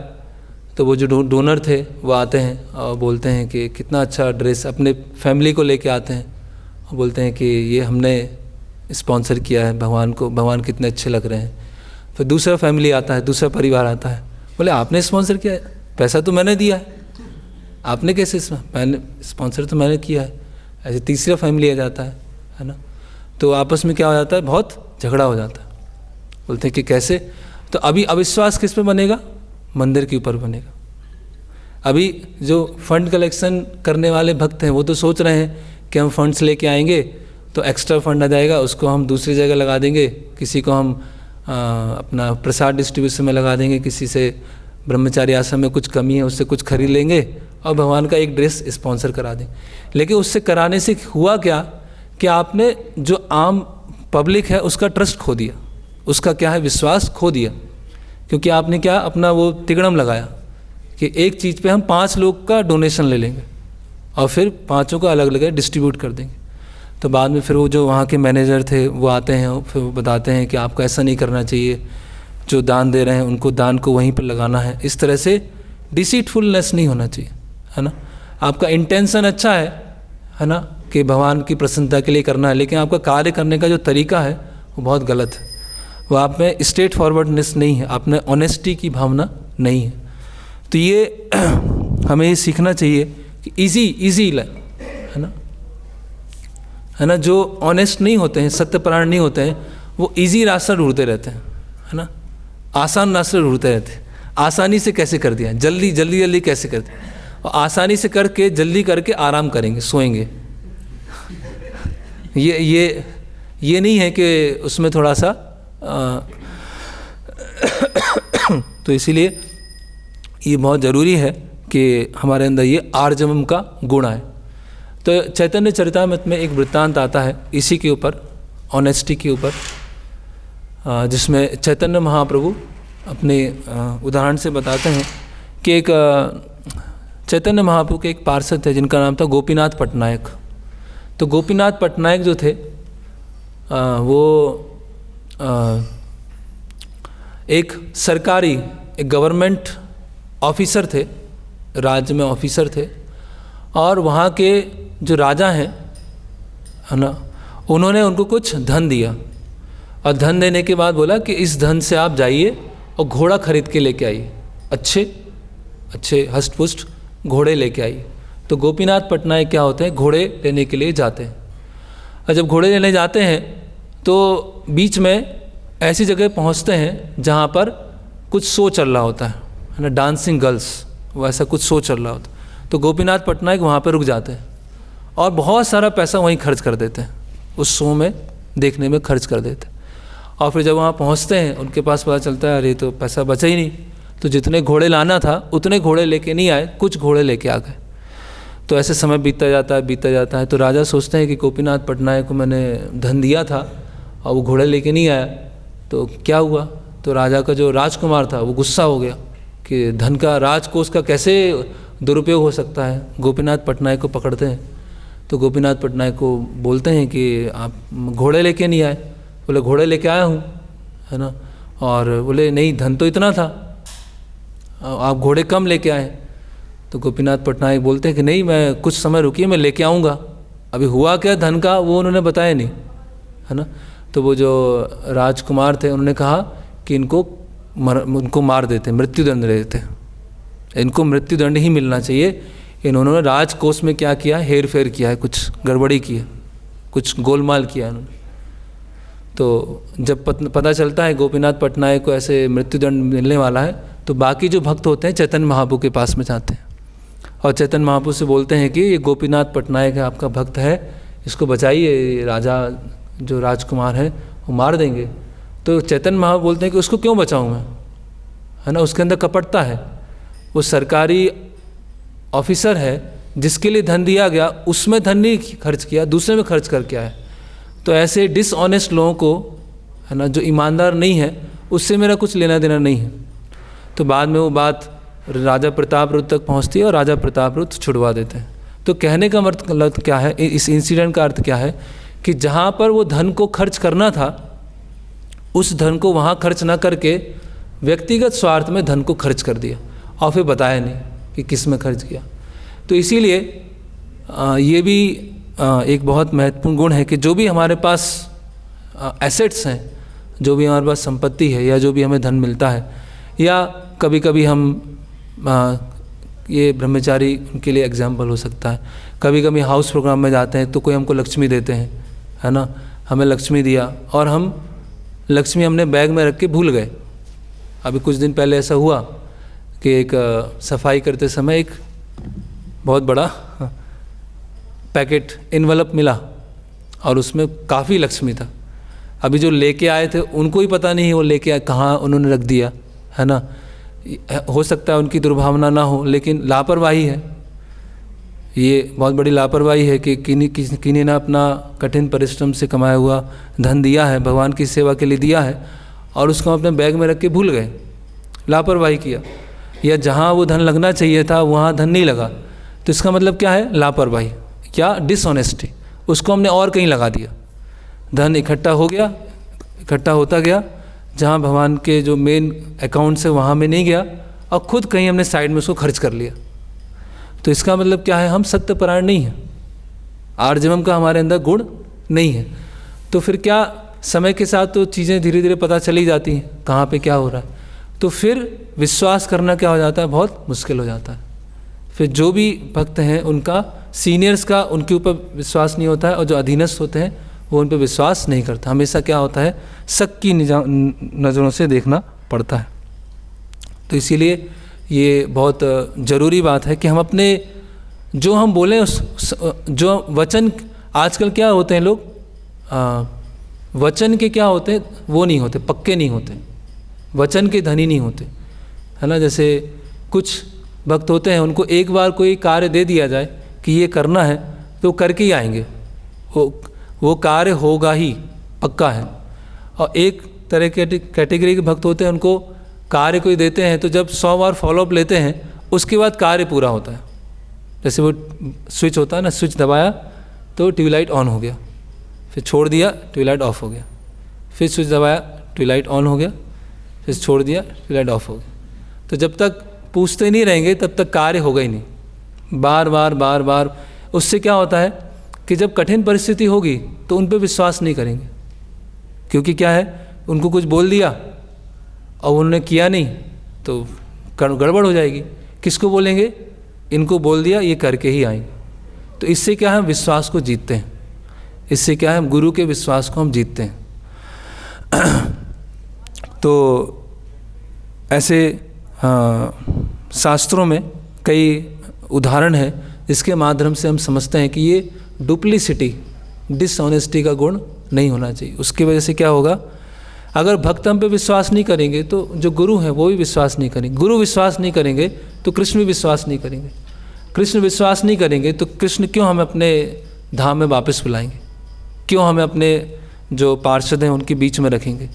तो वो जो डोनर थे वो आते हैं और बोलते हैं कि कितना अच्छा ड्रेस, अपने फैमिली को लेके आते हैं और बोलते हैं कि ये हमने स्पॉन्सर किया है, भगवान कितने अच्छे लग रहे हैं। फिर दूसरा फैमिली आता है, दूसरा परिवार आता है, बोले आपने स्पॉन्सर किया है, पैसा तो मैंने दिया है, आपने कैसे, मैंने स्पॉन्सर तो मैंने किया है। ऐसे तीसरा फैमिली आ जाता है ना। तो आपस में क्या हो जाता है, बहुत झगड़ा हो जाता है। बोलते हैं कि कैसे, तो अभी अविश्वास किस पे बनेगा, मंदिर के ऊपर बनेगा। अभी जो फंड कलेक्शन करने वाले भक्त हैं वो तो सोच रहे हैं कि हम फंड्स लेके आएंगे तो एक्स्ट्रा फंड आ जाएगा, उसको हम दूसरी जगह लगा देंगे, किसी को हम अपना प्रसाद डिस्ट्रीब्यूशन में लगा देंगे, किसी से ब्रह्मचारी आश्रम में कुछ कमी है उससे कुछ खरीद लेंगे और भगवान का एक ड्रेस स्पॉन्सर करा दें। लेकिन उससे कराने से हुआ क्या कि आपने जो आम पब्लिक है उसका ट्रस्ट खो दिया, उसका क्या है, विश्वास खो दिया। क्योंकि आपने क्या अपना वो तिगड़म लगाया कि एक चीज़ पे हम 5 लोग का डोनेशन ले लेंगे और फिर 5 को अलग अलग डिस्ट्रीब्यूट कर देंगे। तो बाद में फिर वो जो वहाँ के मैनेजर थे वो आते हैं, फिर वो बताते हैं कि आपको ऐसा नहीं करना चाहिए, जो दान दे रहे हैं उनको दान को वहीं पर लगाना है। इस तरह से डिसीटफुलनेस नहीं होना चाहिए, है ना। आपका इंटेंशन अच्छा है ना, कि भगवान की प्रसन्नता के लिए करना है, लेकिन आपका कार्य करने का जो तरीका है वो बहुत गलत है। वो आप में स्ट्रेट फॉरवर्डनेस नहीं है, आप में ऑनेस्टी की भावना नहीं है। तो ये हमें ये सीखना चाहिए कि इजी है ना। जो ऑनेस्ट नहीं होते हैं, सत्यपरायण नहीं होते हैं, वो इजी रास्ता ढूंढते रहते हैं, है ना, आसान रास्ते ढूंढते रहते हैं। आसानी से कैसे कर दिया, जल्दी कैसे कर दिया, और आसानी से करके जल्दी करके आराम करेंगे, सोएंगे। ये नहीं है कि उसमें थोड़ा सा तो इसीलिए ये बहुत ज़रूरी है कि हमारे अंदर ये आर्जवम का गुण आए। तो चैतन्य चरितामृत में एक वृत्तांत आता है इसी के ऊपर, ऑनेस्टी के ऊपर, जिसमें चैतन्य महाप्रभु अपने उदाहरण से बताते हैं कि एक चैतन्य महाप्रभु के एक पार्षद थे जिनका नाम था गोपीनाथ पटनायक। तो गोपीनाथ पटनायक जो थे वो एक सरकारी, एक गवर्नमेंट ऑफिसर थे, राज्य में ऑफिसर थे, और वहाँ के जो राजा हैं, है ना, उन्होंने उनको कुछ धन दिया, और धन देने के बाद बोला कि इस धन से आप जाइए और घोड़ा खरीद के लेके आइए, अच्छे हष्ट-पुष्ट घोड़े लेके आइए। तो गोपीनाथ पटनायक क्या होते हैं, घोड़े लेने के लिए जाते हैं, और जब घोड़े लेने जाते हैं तो बीच में ऐसी जगह पहुंचते हैं जहां पर कुछ शो चल रहा होता है ना, डांसिंग गर्ल्स, वो ऐसा कुछ शो चल रहा होता है। तो गोपीनाथ पटनायक वहाँ पर रुक जाते हैं और बहुत सारा पैसा वहीं खर्च कर देते हैं, उस शो में देखने में खर्च कर देते हैं। और फिर जब वहाँ पहुँचते हैं उनके पास पता चलता है अरे तो पैसा बचा ही नहीं। तो जितने घोड़े लाना था उतने घोड़े लेके नहीं आए, कुछ घोड़े लेके आ गए। तो ऐसे समय बीतता जाता है। तो राजा सोचते हैं कि गोपीनाथ पटनायक को मैंने धन दिया था और वो घोड़े लेके नहीं आया, तो क्या हुआ। तो राजा का जो राजकुमार था वो गुस्सा हो गया कि धन का, राजकोष का कैसे दुरुपयोग हो सकता है। गोपीनाथ पटनायक को पकड़ते हैं। तो गोपीनाथ पटनायक को बोलते हैं कि आप घोड़े लेके नहीं आए। बोले घोड़े लेके आया हूँ, है ना। और बोले नहीं, धन तो इतना था, आप घोड़े कम लेके आए। तो गोपीनाथ पटनायक बोलते हैं कि नहीं, मैं कुछ समय रुकिए, मैं लेके आऊँगा। अभी हुआ क्या धन का वो उन्होंने बताया नहीं, है ना। तो वो जो राजकुमार थे उन्होंने कहा कि उनको मार देते, मृत्युदंड दे देते, इनको मृत्युदंड ही मिलना चाहिए। इन्होंने राजकोष में क्या किया, हेर फेर किया है, कुछ गड़बड़ी की है, कुछ गोलमाल किया है उन्होंने। तो जब पता चलता है गोपीनाथ पटनायक को ऐसे मृत्युदंड मिलने वाला है, तो बाकी जो भक्त होते हैं चैतन्य महाप्रभु के पास में जाते हैं और चैतन्य महाप्रभु से बोलते हैं कि ये गोपीनाथ पटनायक है, आपका भक्त है, इसको बचाइए, राजा जो राजकुमार है वो मार देंगे। तो चैतन्य महाप्रभु बोलते हैं कि उसको क्यों बचाऊं मैं, है ना, उसके अंदर कपटता है, वो सरकारी ऑफिसर है, जिसके लिए धन दिया गया उसमें धन नहीं खर्च किया, दूसरे में खर्च करके आया। तो ऐसे डिसऑनेस्ट लोगों को, है ना, जो ईमानदार नहीं है, उससे मेरा कुछ लेना देना नहीं है। तो बाद में वो बात राजा प्रतापरुद्र तक पहुंचती है और राजा प्रतापरुद्र छुड़वा देते हैं। तो कहने का मतलब क्या है, इस इंसिडेंट का अर्थ क्या है कि जहाँ पर वो धन को खर्च करना था, उस धन को वहाँ खर्च ना करके व्यक्तिगत स्वार्थ में धन को खर्च कर दिया और फिर बताया नहीं कि किस में खर्च किया। तो इसीलिए ये भी एक बहुत महत्वपूर्ण गुण है कि जो भी हमारे पास एसेट्स हैं, जो भी हमारे पास संपत्ति है या जो भी हमें धन मिलता है, या कभी कभी हम ये ब्रह्मचारी उनके लिए एग्जाम्पल हो सकता है, कभी कभी हाउस प्रोग्राम में जाते हैं तो कोई हमको लक्ष्मी देते हैं, है ना, हमें लक्ष्मी दिया और हम लक्ष्मी हमने बैग में रख के भूल गए। अभी कुछ दिन पहले ऐसा हुआ कि एक सफाई करते समय एक बहुत बड़ा पैकेट इन्वेलप मिला और उसमें काफ़ी लक्ष्मी था। अभी जो लेके आए थे उनको ही पता नहीं वो लेके आए कहाँ उन्होंने रख दिया, है ना। हो सकता है उनकी दुर्भावना ना हो, लेकिन लापरवाही है, ये बहुत बड़ी लापरवाही है कि किन्हीं ने अपना कठिन परिश्रम से कमाया हुआ धन दिया है, भगवान की सेवा के लिए दिया है, और उसको अपने बैग में रख के भूल गए, लापरवाही किया, या जहाँ वो धन लगना चाहिए था वहाँ धन नहीं लगा। तो इसका मतलब क्या है, लापरवाही, क्या डिसऑनेस्टी, उसको हमने और कहीं लगा दिया। धन इकट्ठा हो गया, इकट्ठा होता गया, जहाँ भगवान के जो मेन अकाउंट से वहाँ में नहीं गया और खुद कहीं हमने साइड में उसको खर्च कर लिया। तो इसका मतलब क्या है, हम सत्यपरायण नहीं हैं, आर्जवम का हमारे अंदर गुण नहीं है। तो फिर क्या, समय के साथ तो चीज़ें धीरे धीरे पता चली जाती हैं कहाँ पे क्या हो रहा है, तो फिर विश्वास करना क्या हो जाता है, बहुत मुश्किल हो जाता है। फिर जो भी भक्त हैं उनका, सीनियर्स का उनके ऊपर विश्वास नहीं होता है, और जो अधीनस्थ होते हैं वो उन पर विश्वास नहीं करता। हमेशा क्या होता है, शक की नज़रों से देखना पड़ता है। तो इसीलिए ये बहुत ज़रूरी बात है कि हम अपने जो हम बोलें जो वचन, आजकल क्या होते हैं लोग, वचन के क्या होते हैं, वो नहीं होते, पक्के नहीं होते, वचन के धनी नहीं होते, है ना। जैसे कुछ भक्त होते हैं, उनको एक बार कोई कार्य दे दिया जाए कि ये करना है तो करके ही आएंगे, वो कार्य होगा ही, पक्का है। और एक तरह के कैटेगरी के भक्त होते हैं, उनको कार्य कोई देते हैं तो जब 100 बार फॉलोअप लेते हैं उसके बाद कार्य पूरा होता है। जैसे वो स्विच होता है ना, स्विच दबाया तो ट्यूबलाइट ऑन हो गया, फिर छोड़ दिया ट्यूबलाइट ऑफ हो गया, फिर स्विच दबाया ट्यूबलाइट ऑन हो गया, फिर छोड़ दिया ट्यूबलाइट ऑफ हो गया। तो जब तक पूछते नहीं रहेंगे तब तक कार्य होगा ही नहीं, बार बार बार बार। उससे क्या होता है कि जब कठिन परिस्थिति होगी तो उन पर विश्वास नहीं करेंगे, क्योंकि क्या है, उनको कुछ बोल दिया और उन्होंने किया नहीं तो गड़बड़ हो जाएगी। किसको बोलेंगे, इनको बोल दिया, ये करके ही आएंगे। तो इससे क्या है, हम विश्वास को जीतते हैं, इससे क्या है, हम गुरु के विश्वास को हम जीतते हैं। तो ऐसे शास्त्रों में कई उदाहरण है जिसके माध्यम से हम समझते हैं कि ये डुप्लिसिटी, डिसऑनेस्टी का गुण नहीं होना चाहिए। उसकी वजह से क्या होगा, अगर भक्त हम पे विश्वास नहीं करेंगे तो जो गुरु हैं वो भी विश्वास नहीं करेंगे, गुरु विश्वास नहीं करेंगे तो कृष्ण भी विश्वास नहीं करेंगे, कृष्ण विश्वास नहीं करेंगे तो कृष्ण क्यों हमें अपने धाम में वापस बुलाएंगे, क्यों हमें अपने जो पार्षद हैं उनके बीच में रखेंगे।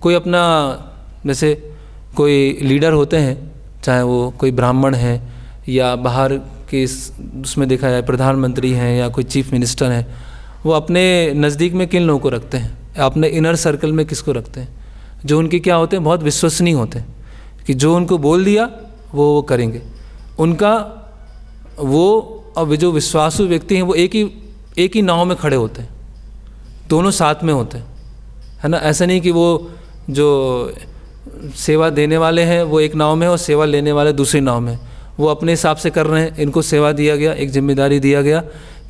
कोई अपना जैसे कोई लीडर होते हैं, चाहे वो कोई ब्राह्मण है या बाहर के उसमें देखा जाए प्रधानमंत्री हैं या कोई चीफ मिनिस्टर हैं, वो अपने नज़दीक में किन लोगों को रखते हैं, अपने इनर सर्कल में किसको रखते हैं, जो उनके क्या होते हैं, बहुत विश्वसनीय होते हैं कि जो उनको बोल दिया वो करेंगे। उनका वो और जो विश्वासु व्यक्ति हैं वो एक ही नाव में खड़े होते हैं, दोनों साथ में होते हैं, है ना। ऐसा नहीं कि वो जो सेवा देने वाले हैं वो एक नाव में और सेवा लेने वाले दूसरी नाव में, वो अपने हिसाब से कर रहे हैं। इनको सेवा दिया गया, एक जिम्मेदारी दिया गया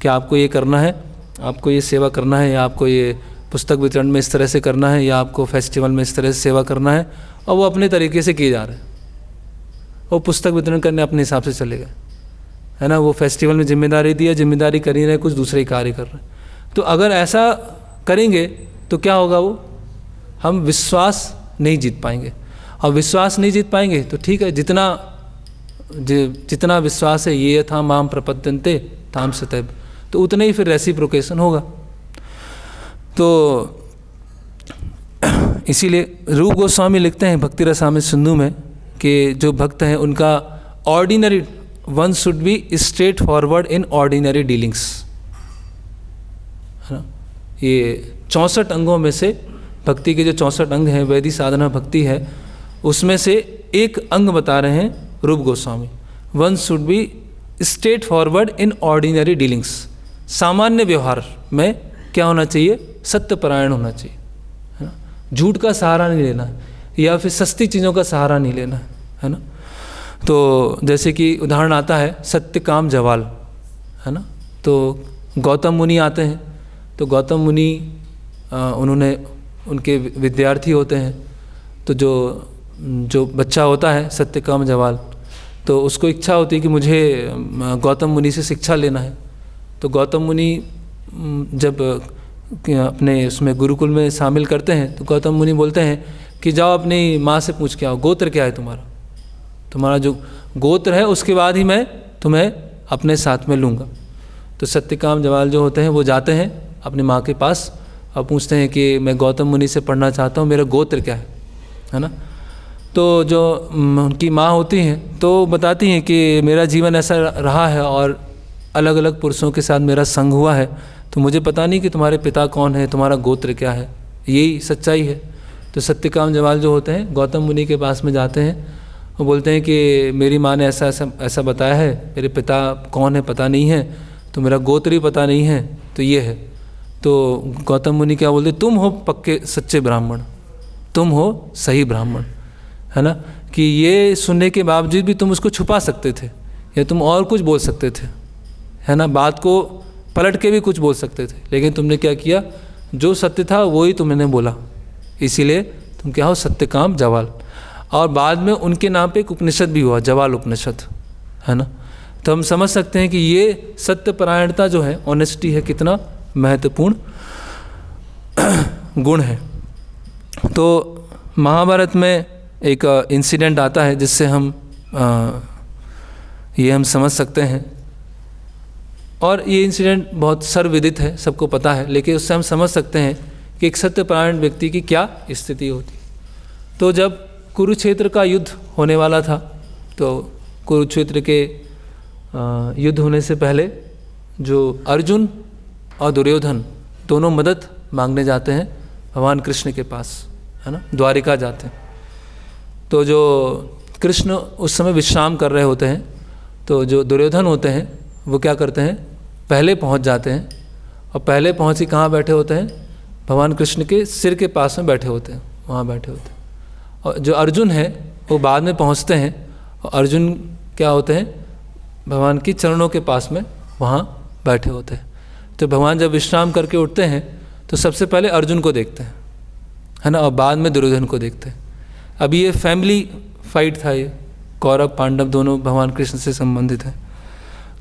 कि आपको ये करना है, आपको ये सेवा करना है, या आपको ये पुस्तक वितरण में इस तरह से करना है, या आपको फेस्टिवल में इस तरह से सेवा करना है, और वो अपने तरीके से किए जा रहे हैं। वो पुस्तक वितरण करने अपने हिसाब से चले गए, है ना। वो फेस्टिवल में जिम्मेदारी दिया, जिम्मेदारी कर ही रहे, कुछ दूसरे ही कार्य कर रहे हैं। तो अगर ऐसा करेंगे तो क्या होगा, वो हम विश्वास नहीं जीत पाएंगे, और विश्वास नहीं जीत पाएंगे तो ठीक है, जितना विश्वास है ये था माम प्रपद्यन्ते ताम सतैव, तो उतना ही फिर रेसिप्रोकेशन होगा। तो इसीलिए रूप गोस्वामी लिखते हैं भक्ति रसामृत सिंधु में कि जो भक्त हैं उनका ordinary one should be straight forward in ordinary dealings, है ना। ये 64 अंगों में से भक्ति के जो 64 अंग हैं, वैदिक साधना भक्ति है, उसमें से एक अंग बता रहे हैं रूप Goswami. One should be straight forward in ordinary dealings, सामान्य व्यवहार में क्या होना चाहिए, सत्यपरायण होना चाहिए, है ना। झूठ का सहारा नहीं लेना या फिर सस्ती चीज़ों का सहारा नहीं लेना, है ना। तो जैसे कि उदाहरण आता है सत्य काम जवाल, है ना। तो गौतम मुनि आते हैं, तो गौतम मुनि उन्होंने उनके विद्यार्थी होते हैं, तो जो बच्चा होता है सत्य काम जवाल, तो उसको इच्छा होती है कि मुझे गौतम मुनि से शिक्षा लेना है। तो गौतम मुनि जब अपने उसमें गुरुकुल में शामिल करते हैं तो गौतम मुनि बोलते हैं कि जाओ अपनी माँ से पूछ के आओ, गोत्र क्या है तुम्हारा जो गोत्र है उसके बाद ही मैं तुम्हें अपने साथ में लूँगा। तो सत्यकाम जवाल जो होते हैं वो जाते हैं अपनी माँ के पास और पूछते हैं कि मैं गौतम मुनि से पढ़ना चाहता हूँ, मेरा गोत्र क्या है ना। तो जो उनकी माँ होती हैं तो बताती हैं कि मेरा जीवन ऐसा रहा है और अलग अलग पुरुषों के साथ मेरा संग हुआ है, तो मुझे पता नहीं कि तुम्हारे पिता कौन है, तुम्हारा गोत्र क्या है, यही सच्चाई है। तो सत्यकाम जवाल जो होते हैं गौतम मुनि के पास में जाते हैं, वो बोलते हैं कि मेरी माँ ने ऐसा बताया है, मेरे पिता कौन है पता नहीं है, तो मेरा गोत्र ही पता नहीं है, तो ये है। तो गौतम मुनि क्या बोलते, तुम हो पक्के सच्चे ब्राह्मण, तुम हो सही ब्राह्मण, है ना। कि ये सुनने के बावजूद भी तुम उसको छुपा सकते थे या तुम और कुछ बोल सकते थे, है ना, बात को पलट के भी कुछ बोल सकते थे, लेकिन तुमने क्या किया, जो सत्य था वो ही तुमने बोला, इसीलिए तुम क्या हो सत्यकाम जवाल। और बाद में उनके नाम पे एक उपनिषद भी हुआ, जवाल उपनिषद, है ना। तो हम समझ सकते हैं कि ये सत्यपरायणता जो है, ऑनेस्टी है, कितना महत्वपूर्ण गुण है। तो महाभारत में एक इंसिडेंट आता है जिससे हम समझ सकते हैं, और ये इंसिडेंट बहुत सर्वविदित है, सबको पता है, लेकिन उससे हम समझ सकते हैं कि एक सत्यपरायण व्यक्ति की क्या स्थिति होती। तो जब कुरुक्षेत्र का युद्ध होने वाला था, तो कुरुक्षेत्र के युद्ध होने से पहले जो अर्जुन और दुर्योधन दोनों मदद मांगने जाते हैं भगवान कृष्ण के पास, है ना, द्वारिका जाते हैं। तो जो कृष्ण उस समय विश्राम कर रहे होते हैं, तो जो दुर्योधन होते हैं वो क्या करते हैं, पहले पहुंच जाते हैं, और पहले पहुंच के कहाँ बैठे होते हैं, भगवान कृष्ण के सिर के पास में बैठे होते हैं, वहाँ बैठे होते हैं। और जो अर्जुन है वो बाद में पहुँचते हैं, और अर्जुन क्या होते हैं, भगवान की चरणों के पास में वहाँ बैठे होते हैं। तो भगवान जब विश्राम करके उठते हैं तो सबसे पहले अर्जुन को देखते हैं, है ना, और बाद में दुर्योधन को देखते हैं। अब ये फैमिली फाइट था, ये कौरव पांडव दोनों भगवान कृष्ण से संबंधित हैं।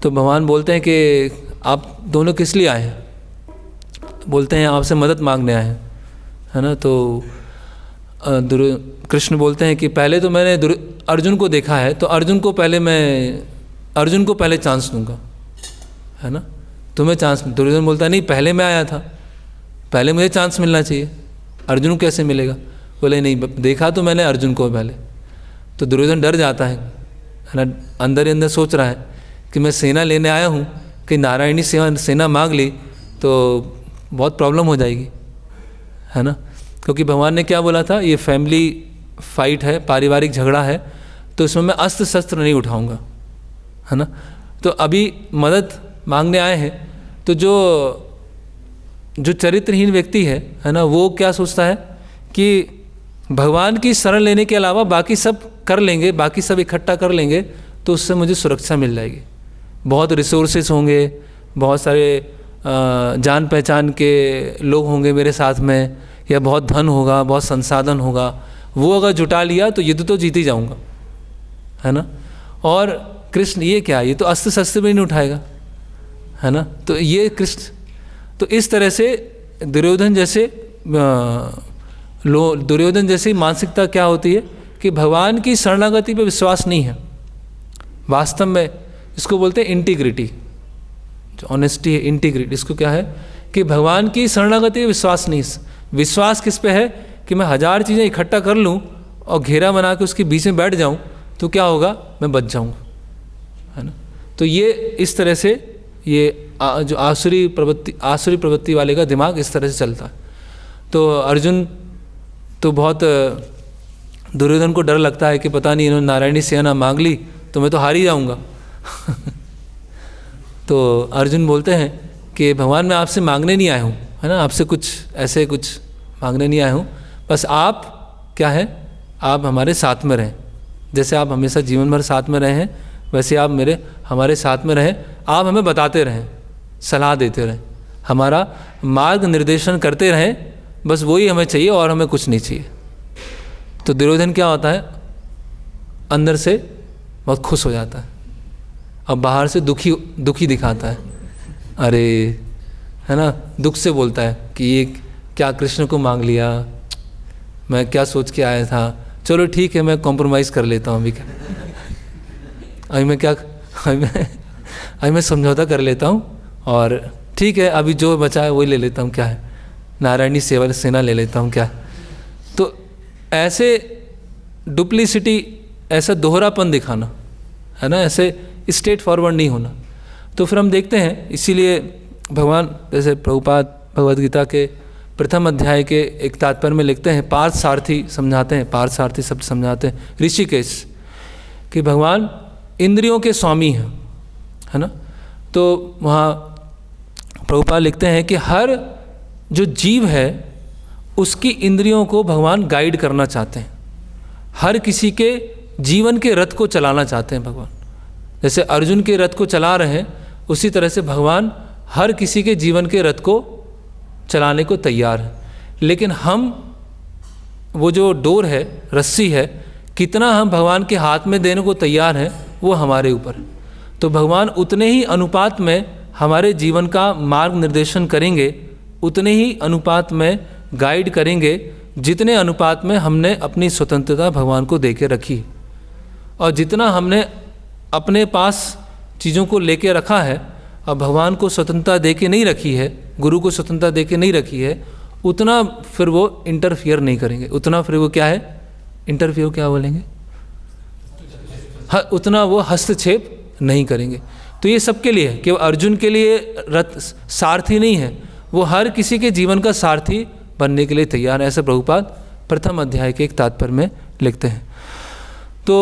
तो भगवान बोलते हैं कि आप दोनों किस लिए आए हैं, तो बोलते हैं आपसे मदद मांगने आए हैं, है ना। तो कृष्ण बोलते हैं कि पहले तो मैंने अर्जुन को देखा है, तो अर्जुन को पहले चांस दूंगा, है ना, तुम्हें चांस। दुर्योधन बोलता है नहीं, पहले मैं आया था, पहले मुझे चांस मिलना चाहिए, अर्जुन को कैसे मिलेगा। बोले नहीं, देखा तो मैंने अर्जुन को पहले। तो दुर्योधन डर जाता है ना, अंदर ही अंदर सोच रहा है कि मैं सेना लेने आया हूँ, कि नारायणी सेना मांग ली तो बहुत प्रॉब्लम हो जाएगी, है ना। क्योंकि भगवान ने क्या बोला था, ये फैमिली फाइट है, पारिवारिक झगड़ा है, तो इसमें मैं अस्त्र शस्त्र नहीं उठाऊंगा, है ना। तो अभी मदद मांगने आए हैं, तो जो चरित्रहीन व्यक्ति है ना, वो क्या सोचता है कि भगवान की शरण लेने के अलावा बाकी सब कर लेंगे, बाकी सब इकट्ठा कर लेंगे तो उससे मुझे सुरक्षा मिल जाएगी, बहुत रिसोर्सेस होंगे, बहुत सारे जान पहचान के लोग होंगे मेरे साथ में, या बहुत धन होगा, बहुत संसाधन होगा, वो अगर जुटा लिया तो युद्ध तो जीत ही जाऊँगा, है ना। और कृष्ण ये क्या, ये तो अस्त्र शस्त्र भी नहीं उठाएगा, है ना। तो ये कृष्ण, तो इस तरह से दुर्योधन जैसी मानसिकता क्या होती है कि भगवान की शरणागति पे विश्वास नहीं है। वास्तव में इसको बोलते हैं इंटीग्रिटी, जो ऑनेस्टी है, इंटीग्रिटी, इसको क्या है कि भगवान की शरणागति पे विश्वास नहीं। विश्वास किस पे है कि मैं 1000 चीज़ें इकट्ठा कर लूँ और घेरा बना के उसके बीच में बैठ जाऊँ तो क्या होगा, मैं बच जाऊँगा, है ना। तो ये इस तरह से ये जो आसुरी प्रवृत्ति वाले का दिमाग इस तरह से चलता है। तो अर्जुन तो बहुत, दुर्योधन को डर लगता है कि पता नहीं इन्होंने नारायणी सेना मांग ली तो मैं तो हार ही जाऊँगा। तो अर्जुन बोलते हैं कि भगवान मैं आपसे मांगने नहीं आया हूँ, है ना, आपसे कुछ मांगने नहीं आया हूँ, बस आप क्या है, आप हमारे साथ में रहें, जैसे आप हमेशा जीवन भर साथ में रहे हैं वैसे आप हमारे साथ में रहें, आप हमें बताते रहें, सलाह देते रहें, हमारा मार्ग निर्देशन करते रहें, बस वही हमें चाहिए और हमें कुछ नहीं चाहिए। तो दुर्योधन क्या होता है, अंदर से बहुत खुश हो जाता है, अब बाहर से दुखी दिखाता है, अरे, है ना, दुख से बोलता है कि ये क्या कृष्ण को मांग लिया, मैं क्या सोच के आया था, चलो ठीक है मैं कॉम्प्रोमाइज़ कर लेता हूँ, अभी मैं समझौता कर लेता हूँ और ठीक है अभी जो बचा है वही ले लेता हूँ, क्या है, नारायणी सेना ले लेता हूँ, क्या है। तो ऐसे डुप्लिसिटी, ऐसा दोहरापन दिखाना, है ना, ऐसे स्ट्रेट फॉरवर्ड नहीं होना। तो फिर हम देखते हैं, इसीलिए भगवान जैसे प्रभुपाद भगवद गीता के प्रथम अध्याय के एक तात्पर्य में लिखते हैं, पार्थसारथी समझाते हैं, पार्थसारथी शब्द समझाते हैं ऋषिकेश, कि भगवान इंद्रियों के स्वामी हैं, है ना। तो वहाँ प्रभुपाद लिखते हैं कि हर जो जीव है उसकी इंद्रियों को भगवान गाइड करना चाहते हैं, हर किसी के जीवन के रथ को चलाना चाहते हैं भगवान। जैसे अर्जुन के रथ को चला रहे हैं उसी तरह से भगवान हर किसी के जीवन के रथ को चलाने को तैयार है। लेकिन हम, वो जो डोर है, रस्सी है, कितना हम भगवान के हाथ में देने को तैयार हैं वो हमारे ऊपर है। तो भगवान उतने ही अनुपात में हमारे जीवन का मार्ग निर्देशन करेंगे, उतने ही अनुपात में गाइड करेंगे जितने अनुपात में हमने अपनी स्वतंत्रता भगवान को दे के रखी। और जितना हमने अपने पास चीज़ों को लेके रखा है और भगवान को स्वतंत्रता दे के नहीं रखी है, गुरु को स्वतंत्रता दे के नहीं रखी है, उतना फिर वो इंटरफियर नहीं करेंगे, उतना फिर वो क्या है, इंटरफियर क्या बोलेंगे, उतना वो हस्तक्षेप नहीं करेंगे। तो ये सबके लिए है, केवल अर्जुन के लिए रथ सारथी नहीं है, वो हर किसी के जीवन का सारथी बनने के लिए तैयार है, ऐसे प्रभुपाद प्रथम अध्याय के एक तात्पर्य में लिखते हैं। तो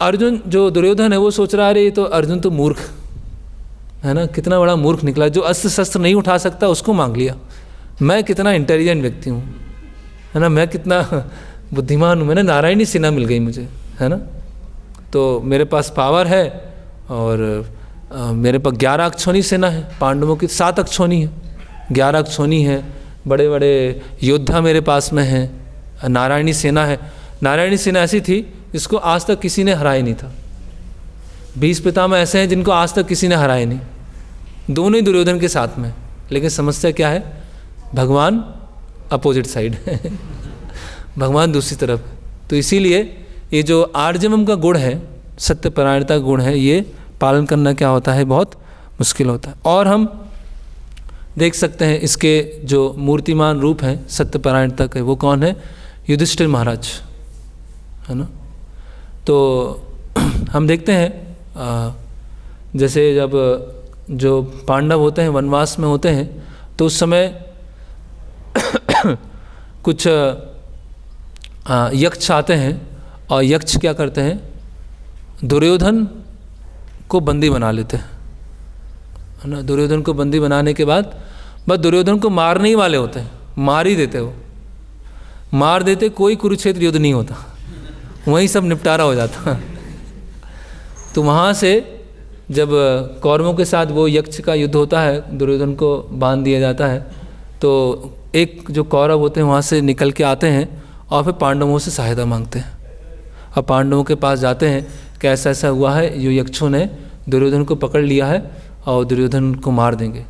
अर्जुन, जो दुर्योधन है, वो सोच रहा है अरे तो अर्जुन तो मूर्ख है ना, कितना बड़ा मूर्ख निकला, जो अस्त्र शस्त्र नहीं उठा सकता उसको मांग लिया, मैं कितना इंटेलिजेंट व्यक्ति हूँ, है ना, मैं कितना बुद्धिमान हूँ, मैंने नारायणी सेना मिल गई मुझे, है ना, तो मेरे पास पावर है और मेरे पास 11 अक्षौणी सेना है, पांडवों की 7 अक्षौणी है, 11 अक्षौणी है, बड़े बड़े योद्धा मेरे पास में हैं, नारायणी सेना है। नारायणी सेना ऐसी थी जिसको आज तक किसी ने हराया नहीं था। 20 पितामह ऐसे हैं जिनको आज तक किसी ने हराया नहीं, दोनों ही दुर्योधन के साथ में। लेकिन समस्या क्या है, भगवान अपोजिट साइड भगवान दूसरी तरफ। तो इसीलिए ये जो आर्जवम का गुण है, सत्यपरायणता का गुण है, ये पालन करना क्या होता है, बहुत मुश्किल होता है। और हम देख सकते हैं इसके जो मूर्तिमान रूप हैं सत्यपरायणता के, वो कौन है, युधिष्ठिर महाराज, है ना। तो हम देखते हैं जैसे जब जो पांडव होते हैं वनवास में होते हैं, तो उस समय कुछ यक्ष आते हैं, और यक्ष क्या करते हैं, दुर्योधन को बंदी बना लेते हैं, है ना। दुर्योधन को बंदी बनाने के बाद बस दुर्योधन को मारने ही वाले होते हैं, मार ही देते, वो मार देते, कोई कुरुक्षेत्र युद्ध नहीं होता, वहीं सब निपटारा हो जाता। तो वहाँ से जब कौरवों के साथ वो यक्ष का युद्ध होता है, दुर्योधन को बांध दिया जाता है, तो एक जो कौरव होते हैं वहाँ से निकल के आते हैं और फिर पांडवों से सहायता मांगते हैं, और पांडवों के पास जाते हैं कि ऐसा ऐसा हुआ है, यो यक्षों ने दुर्योधन को पकड़ लिया है और दुर्योधन को मार देंगे।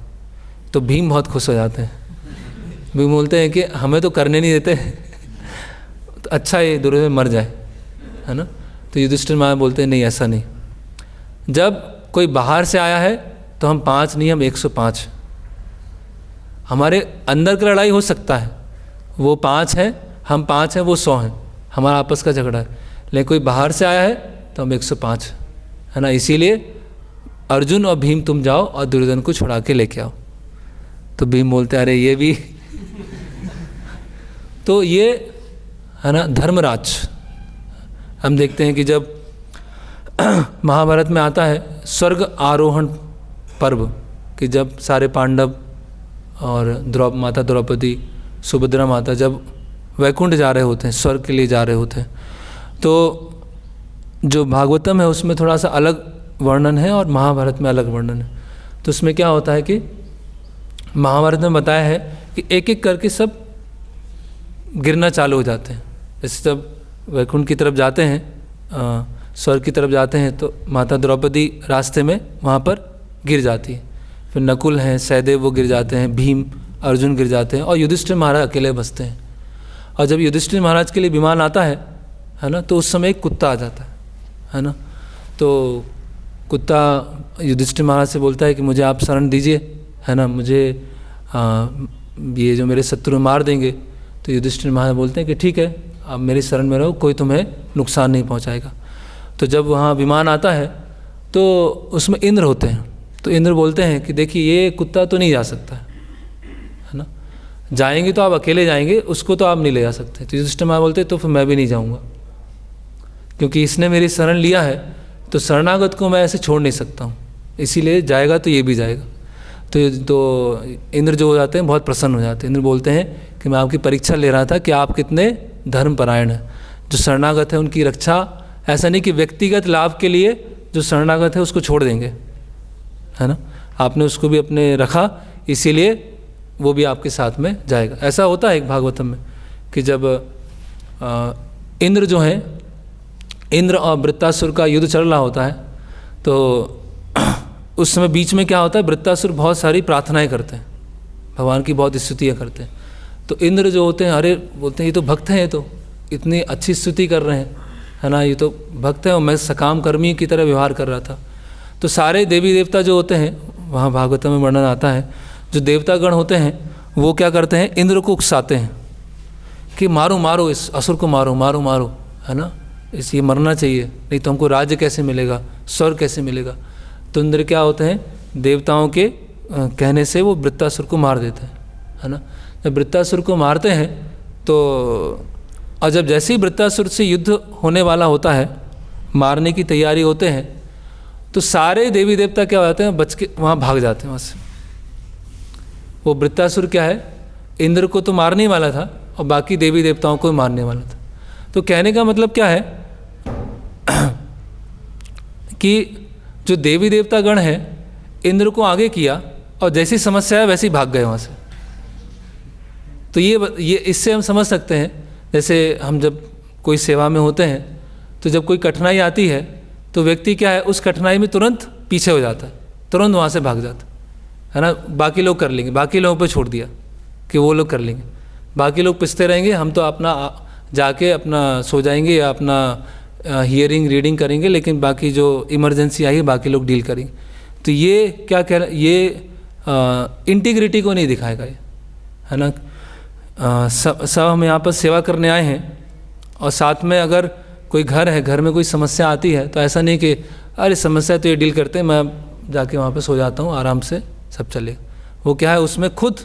तो भीम बहुत खुश हो जाते हैं, भीम बोलते हैं कि हमें तो करने नहीं देते, तो अच्छा ये दुर्योधन मर जाए, है ना। तो युधिष्ठिर महाराज बोलते हैं नहीं, ऐसा नहीं, जब कोई बाहर से आया है तो हम 5 नहीं, हम 105, हमारे अंदर की लड़ाई हो सकता है, वो 5 है, हम 5 हैं, वो 100 हैं, हमारा आपस का झगड़ा है, लेकिन कोई बाहर से आया है तो हम 105, है ना। इसीलिए अर्जुन और भीम तुम जाओ और दुर्योधन को छुड़ा के लेके आओ। तो भीम बोलते अरे ये भी तो ये, है ना, धर्मराज। हम देखते हैं कि जब महाभारत में आता है स्वर्ग आरोहण पर्व, कि जब सारे पांडव और माता द्रौपदी, सुभद्रा माता जब वैकुंठ जा रहे होते हैं, स्वर्ग के लिए जा रहे होते हैं, तो जो भागवतम है उसमें थोड़ा सा अलग वर्णन है और महाभारत में अलग वर्णन है। तो उसमें क्या होता है कि महाभारत में बताया है कि एक एक करके सब गिरना चालू हो जाते हैं। जैसे जब वैकुंठ की तरफ जाते हैं, स्वर्ग की तरफ जाते हैं, तो माता द्रौपदी रास्ते में वहाँ पर गिर जाती है, फिर नकुल हैं, सहदेव वो गिर जाते हैं, भीम अर्जुन गिर जाते हैं, और युधिष्ठिर महाराज अकेले बचते हैं। और जब युधिष्ठिर महाराज के लिए विमान आता है ना, तो उस समय एक कुत्ता आ जाता है ना। तो कुत्ता युधिष्ठिर महाराज से बोलता है कि मुझे आप शरण दीजिए, है ना, मुझे ये जो मेरे शत्रु मार देंगे। तो युधिष्ठिर महाराज बोलते हैं कि ठीक है, आप मेरी शरण में रहो, कोई तुम्हें नुकसान नहीं पहुंचाएगा। तो जब वहाँ विमान आता है तो उसमें इंद्र होते हैं, तो इंद्र बोलते हैं कि देखिए ये कुत्ता तो नहीं जा सकता है ना, जाएंगे तो आप अकेले जाएंगे, उसको तो आप नहीं ले जा सकते। तो युधिष्ठिर महाराज बोलते तो फिर मैं भी नहीं जाऊँगा, क्योंकि इसने मेरी शरण लिया है, तो शरणागत को मैं ऐसे छोड़ नहीं सकता हूँ, इसीलिए जाएगा तो ये भी जाएगा। तो इंद्र जो हो जाते हैं बहुत प्रसन्न हो जाते हैं। इंद्र बोलते हैं कि मैं आपकी परीक्षा ले रहा था कि आप कितने धर्मपरायण हैं। जो शरणागत है उनकी रक्षा, ऐसा नहीं कि व्यक्तिगत लाभ के लिए जो शरणागत है उसको छोड़ देंगे, है ना, आपने उसको भी अपने रखा, इसीलिए वो भी आपके साथ में जाएगा। ऐसा होता है एक भागवतम में कि जब इंद्र जो हैं, इंद्र और वृत्तासुर का युद्ध चल रहा होता है, तो उस समय बीच में क्या होता है, वृत्तासुर बहुत सारी प्रार्थनाएं करते हैं, भगवान की बहुत स्तुतियाँ करते हैं। तो इंद्र जो होते हैं, अरे बोलते हैं ये तो भक्त हैं, ये तो इतनी अच्छी स्तुति कर रहे हैं, है ना, ये तो भक्त हैं और मैं सकाम कर्मी की तरह व्यवहार कर रहा था। तो सारे देवी देवता जो होते हैं, वहाँ भागवत में वर्णन आता है, जो देवतागण होते हैं वो क्या करते हैं, इंद्र को उकसाते हैं कि मारो मारो इस असुर को, मारो मारो मारो, है ना, ये मरना चाहिए, नहीं तो हमको राज्य कैसे मिलेगा, स्वर्ग कैसे मिलेगा। तो इंद्र क्या होते हैं, देवताओं के कहने से वो वृत्तासुर को मार देते हैं, है ना। जब वृत्तासुर को मारते हैं तो, और जब जैसे ही वृत्तासुर से युद्ध होने वाला होता है, मारने की तैयारी होते हैं, तो सारे देवी देवता क्या हो जाते हैं, बच के वहाँ भाग जाते हैं वहाँ से। वो वृत्तासुर क्या है, इंद्र को तो मारने ही वाला था और बाकी देवी देवताओं को मारने वाला था। तो कहने का मतलब क्या है कि जो देवी देवता गण है, इंद्र को आगे किया और जैसी समस्या है वैसे ही भाग गए वहाँ से। तो ये इससे हम समझ सकते हैं, जैसे हम जब कोई सेवा में होते हैं तो जब कोई कठिनाई आती है तो व्यक्ति क्या है, उस कठिनाई में तुरंत पीछे हो जाता है, तुरंत वहाँ से भाग जाता है ना, बाकी लोग कर लेंगे, बाकी लोगों पे छोड़ दिया कि वो लोग कर लेंगे। बाकी लोग पिसते रहेंगे, हम तो अपना जाके अपना सो जाएंगे या अपना हियरिंग रीडिंग करेंगे, लेकिन बाकी जो इमरजेंसी आई है बाकी लोग डील करेंगे। तो ये क्या कह रहा, ये इंटीग्रिटी को नहीं दिखाएगा, ये है ना। सब हम यहाँ पर सेवा करने आए हैं, और साथ में अगर कोई घर है, घर में कोई समस्या आती है तो ऐसा नहीं कि अरे समस्या तो ये डील करते हैं, मैं जाके वहाँ पे सो जाता हूँ, आराम से सब चले। वो क्या है, उसमें खुद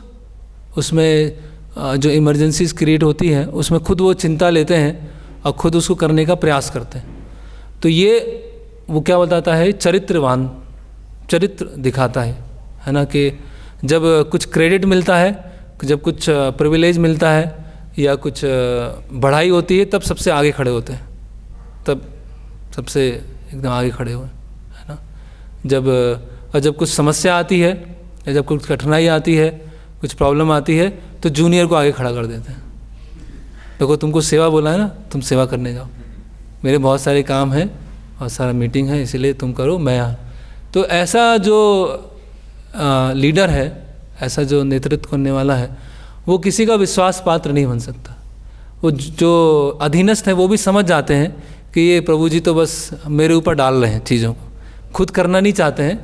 उसमें जो इमरजेंसीज क्रिएट होती है उसमें खुद वो चिंता लेते हैं और खुद उसको करने का प्रयास करते हैं। तो ये वो क्या बताता है, चरित्रवान चरित्र दिखाता है ना, कि जब कुछ क्रेडिट मिलता है, जब कुछ प्रिविलेज मिलता है या कुछ बढ़ाई होती है, तब सबसे आगे खड़े होते हैं, तब सबसे एकदम आगे खड़े हुए, है ना। जब कुछ समस्या आती है या जब कुछ कठिनाई आती है, कुछ प्रॉब्लम आती है, तो जूनियर को आगे खड़ा कर देते हैं। देखो तुमको सेवा बोला है ना, तुम सेवा करने जाओ, मेरे बहुत सारे काम हैं, बहुत सारा मीटिंग है, इसलिए तुम करो, मैं यहाँ। तो ऐसा जो लीडर है, ऐसा जो नेतृत्व करने वाला है, वो किसी का विश्वास पात्र नहीं बन सकता। वो जो अधीनस्थ है वो भी समझ जाते हैं कि ये प्रभु जी तो बस मेरे ऊपर डाल रहे हैं चीज़ों को, खुद करना नहीं चाहते हैं,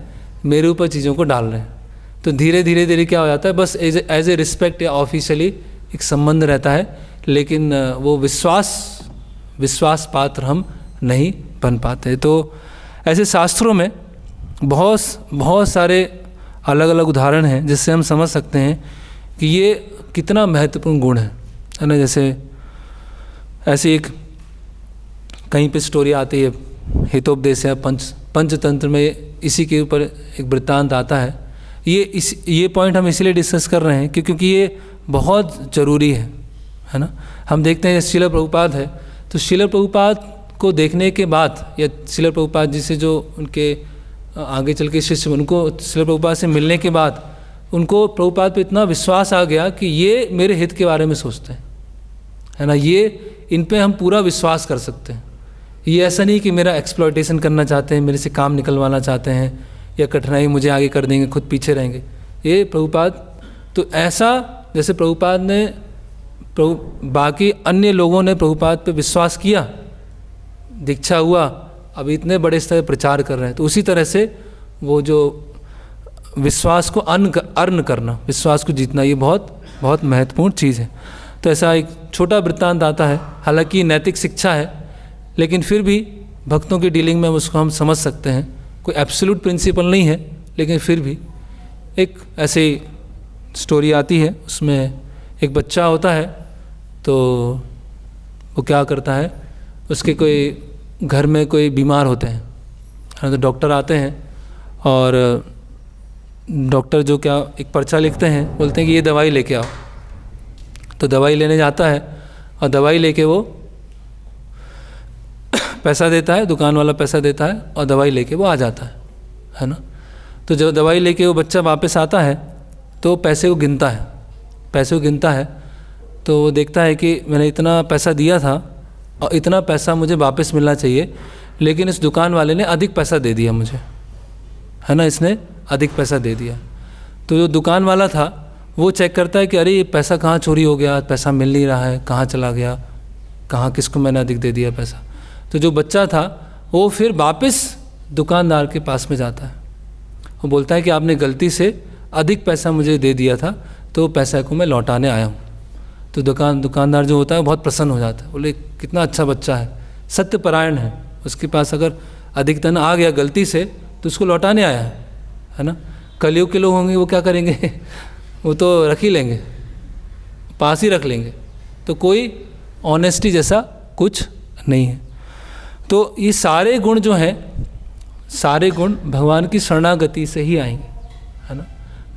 मेरे ऊपर चीज़ों को डाल रहे हैं। तो धीरे धीरे क्या हो जाता है, बस एज ए रिस्पेक्ट या ऑफिशियली एक संबंध रहता है, लेकिन वो विश्वास पात्र हम नहीं बन पाते। तो ऐसे शास्त्रों में बहुत सारे अलग अलग उदाहरण हैं जिससे हम समझ सकते हैं कि ये कितना महत्वपूर्ण गुण है ना। जैसे ऐसी एक कहीं पे स्टोरी आती है, हितोपदेश या पंचतंत्र में इसी के ऊपर एक वृत्तांत आता है। ये पॉइंट हम इसलिए डिस्कस कर रहे हैं क्योंकि ये बहुत ज़रूरी है ना। हम देखते हैं श्रील प्रभुपाद है, तो श्रील प्रभुपाद को देखने के बाद या श्रील प्रभुपाद जी से जो उनके आगे चल के शिष्य, उनको श्रील प्रभुपाद से मिलने के बाद उनको प्रभुपाद पे इतना विश्वास आ गया कि ये मेरे हित के बारे में सोचते हैं, है ना। ये इन पे हम पूरा विश्वास कर सकते हैं। ये ऐसा नहीं कि मेरा एक्सप्लॉयटेशन करना चाहते हैं, मेरे से काम निकलवाना चाहते हैं या कठिनाई मुझे आगे कर देंगे, खुद पीछे रहेंगे। ये प्रभुपाद तो ऐसा, जैसे प्रभुपाद ने बाकी अन्य लोगों ने प्रभुपाद पे विश्वास किया, दीक्षा हुआ, अभी इतने बड़े स्तर पर प्रचार कर रहे हैं, तो उसी तरह से वो जो विश्वास को अर्न करना, विश्वास को जीतना, ये बहुत महत्वपूर्ण चीज़ है। तो ऐसा एक छोटा वृत्तांत आता है, हालांकि नैतिक शिक्षा है, लेकिन फिर भी भक्तों की डीलिंग में उसको हम समझ सकते हैं। कोई एब्सोल्यूट प्रिंसिपल नहीं है, लेकिन फिर भी एक ऐसी स्टोरी आती है, उसमें एक बच्चा होता है, तो वो क्या करता है, उसके कोई घर में कोई बीमार होते हैं, तो डॉक्टर आते हैं और डॉक्टर जो क्या एक पर्चा लिखते हैं, बोलते हैं कि ये दवाई लेके आओ। तो दवाई लेने जाता है और दवाई लेके वो पैसा देता है, दुकान वाला पैसा देता है और दवाई लेके वो आ जाता है ना। तो जब दवाई लेके वो बच्चा वापस आता है तो पैसे को गिनता है, तो वो देखता है कि मैंने इतना पैसा दिया था और इतना पैसा मुझे वापस मिलना चाहिए, लेकिन इस दुकान वाले ने अधिक पैसा दे दिया मुझे, है ना, इसने अधिक पैसा दे दिया। तो जो दुकान वाला था वो चेक करता है कि अरे ये पैसा कहाँ चोरी हो गया, पैसा मिल नहीं रहा है, कहाँ चला गया, कहाँ किसको मैंने अधिक दे दिया पैसा। तो जो बच्चा था वो फिर वापस दुकानदार के पास में जाता है, वो बोलता है कि आपने गलती से अधिक पैसा मुझे दे दिया था, तो पैसा को मैं लौटाने आया हूँ। तो दुकानदार जो होता है बहुत प्रसन्न हो जाता है, बोले कितना अच्छा बच्चा है, सत्यपरायण है, उसके पास अगर अधिक धन आ गया गलती से तो उसको लौटाने आया है ना। कलयुग के लोग होंगे वो क्या करेंगे वो तो रख ही लेंगे, पास ही रख लेंगे, तो कोई ऑनेस्टी जैसा कुछ नहीं है। तो ये सारे गुण जो हैं, सारे गुण भगवान की शरणागति से ही आएंगे, है ना।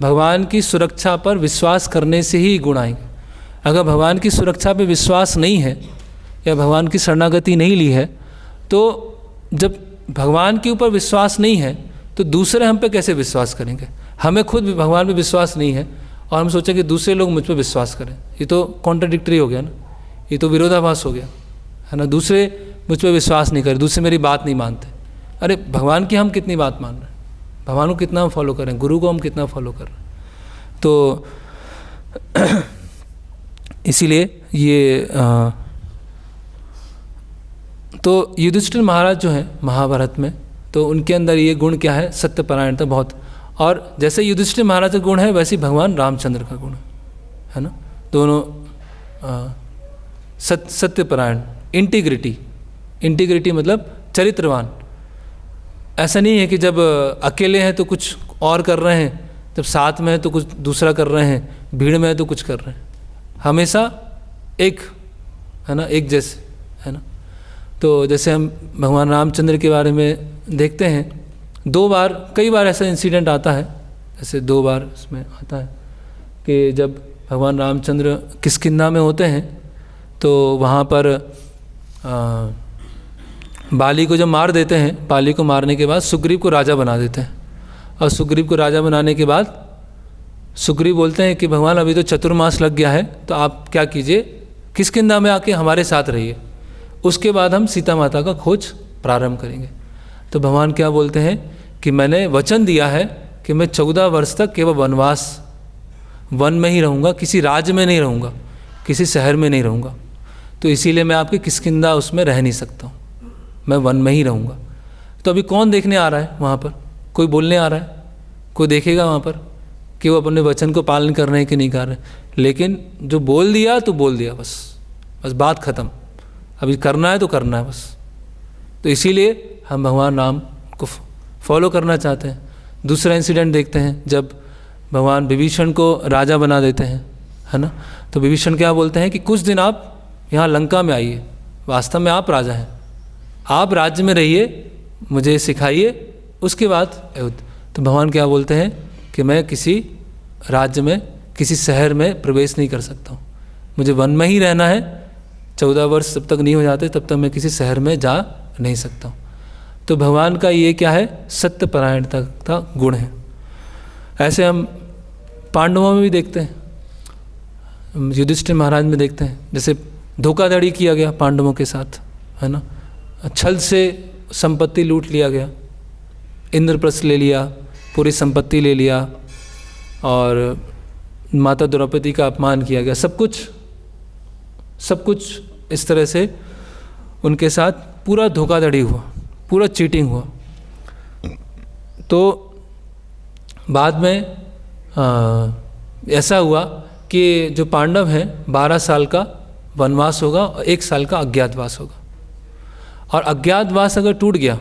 भगवान की सुरक्षा पर विश्वास करने से ही गुण आएंगे। अगर भगवान की सुरक्षा पे विश्वास नहीं है या भगवान की शरणागति नहीं ली है, तो जब भगवान के ऊपर विश्वास नहीं है तो दूसरे हम पे कैसे विश्वास करेंगे। हमें खुद भी भगवान पे विश्वास नहीं है और हम सोचें कि दूसरे लोग मुझ पर विश्वास करें, ये तो कॉन्ट्राडिक्टरी हो गया ना, ये तो विरोधाभास हो गया, है ना। दूसरे मुझ पर विश्वास नहीं करें, दूसरे मेरी बात नहीं मानते। अरे भगवान की हम कितनी बात मान रहे हैं, भगवान को कितना हम फॉलो करें, गुरु को हम कितना फॉलो कर रहे हैं। तो इसीलिए ये तो युधिष्ठिर महाराज जो हैं महाभारत में, तो उनके अंदर ये गुण क्या है, सत्यपरायणता बहुत। और जैसे युधिष्ठिर महाराज का गुण है वैसे ही भगवान रामचंद्र का गुण है ना, दोनों सत्यपरायण, इंटीग्रिटी मतलब चरित्रवान। ऐसा नहीं है कि जब अकेले हैं तो कुछ और कर रहे हैं, जब साथ में है तो कुछ दूसरा कर रहे हैं, भीड़ में है तो कुछ कर रहे हैं, हमेशा एक है ना, एक जैसे है ना। तो जैसे हम भगवान रामचंद्र के बारे में देखते हैं, कई बार ऐसा इंसिडेंट आता है, जैसे 2 बार इसमें आता है कि जब भगवान रामचंद्र किष्किंधा में होते हैं तो वहाँ पर बाली को जब मार देते हैं, बाली को मारने के बाद सुग्रीव को राजा बना देते हैं। और सुग्रीव को राजा बनाने के बाद सुग्रीव बोलते हैं कि भगवान अभी तो चतुर्मास लग गया है, तो आप क्या कीजिए, किष्किंधा में आके हमारे साथ रहिए, उसके बाद हम सीता माता का खोज प्रारंभ करेंगे। तो भगवान क्या बोलते हैं कि मैंने वचन दिया है कि मैं 14 वर्ष तक केवल वनवास, वन में ही रहूँगा, किसी राज्य में नहीं रहूँगा, किसी शहर में नहीं रहूँगा, तो इसीलिए मैं आपके किष्किंधा उसमें रह नहीं सकता हूँ, मैं वन में ही रहूँगा। तो अभी कौन देखने आ रहा है वहाँ पर, कोई बोलने आ रहा है, कोई देखेगा वहाँ पर कि वो अपने वचन को पालन कर रहे हैं कि नहीं कर रहे हैं। लेकिन जो बोल दिया तो बोल दिया, बस बात ख़त्म, अभी करना है तो करना है बस। तो इसीलिए हम भगवान राम को फॉलो करना चाहते हैं। दूसरा इंसिडेंट देखते हैं, जब भगवान विभीषण को राजा बना देते हैं, है ना, तो विभीषण क्या बोलते हैं कि कुछ दिन आप यहाँ लंका में आइए, वास्तव में आप राजा हैं, आप राज्य में रहिए, मुझे सिखाइए, उसके बाद अयोध्या। तो भगवान क्या बोलते हैं कि मैं किसी राज्य में, किसी शहर में प्रवेश नहीं कर सकता हूँ, मुझे वन में ही रहना है, 14 वर्ष जब तक नहीं हो जाते तब तक मैं किसी शहर में जा नहीं सकता हूँ। तो भगवान का ये क्या है, सत्यपरायणता का गुण है। ऐसे हम पांडवों में भी देखते हैं, युधिष्ठिर महाराज में देखते हैं, जैसे धोखाधड़ी किया गया पांडवों के साथ, है ना, छल से संपत्ति लूट लिया गया, इंद्रप्रस्थ ले लिया, पूरी संपत्ति ले लिया, और माता द्रौपदी का अपमान किया गया, सब कुछ इस तरह से उनके साथ पूरा धोखाधड़ी हुआ, पूरा चीटिंग हुआ। तो बाद में ऐसा हुआ कि जो पांडव हैं 12 साल का वनवास होगा और 1 साल का अज्ञातवास होगा, और अज्ञातवास अगर टूट गया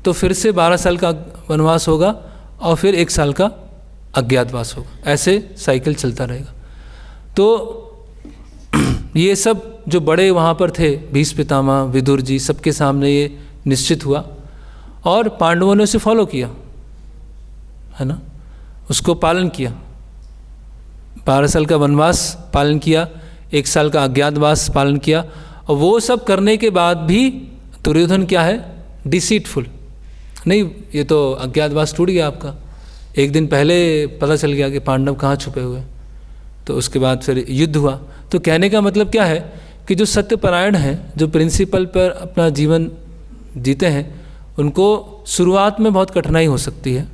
तो फिर से 12 साल का वनवास होगा और फिर 1 साल का अज्ञातवास होगा, ऐसे साइकिल चलता रहेगा। तो ये सब जो बड़े वहाँ पर थे, भीष्म पितामह, विदुर जी, सबके सामने ये निश्चित हुआ और पांडवों ने उसे फॉलो किया, है ना, उसको पालन किया, 12 साल का वनवास पालन किया, 1 साल का अज्ञातवास पालन किया। और वो सब करने के बाद भी दुर्योधन क्या है, डिसीटफुल, नहीं ये तो अज्ञातवास टूट गया आपका, 1 दिन पहले पता चल गया कि पांडव कहाँ छुपे हुए, तो उसके बाद फिर युद्ध हुआ। तो कहने का मतलब क्या है कि जो सत्यपरायण हैं, जो प्रिंसिपल पर अपना जीवन जीते हैं, उनको शुरुआत में बहुत कठिनाई हो सकती है,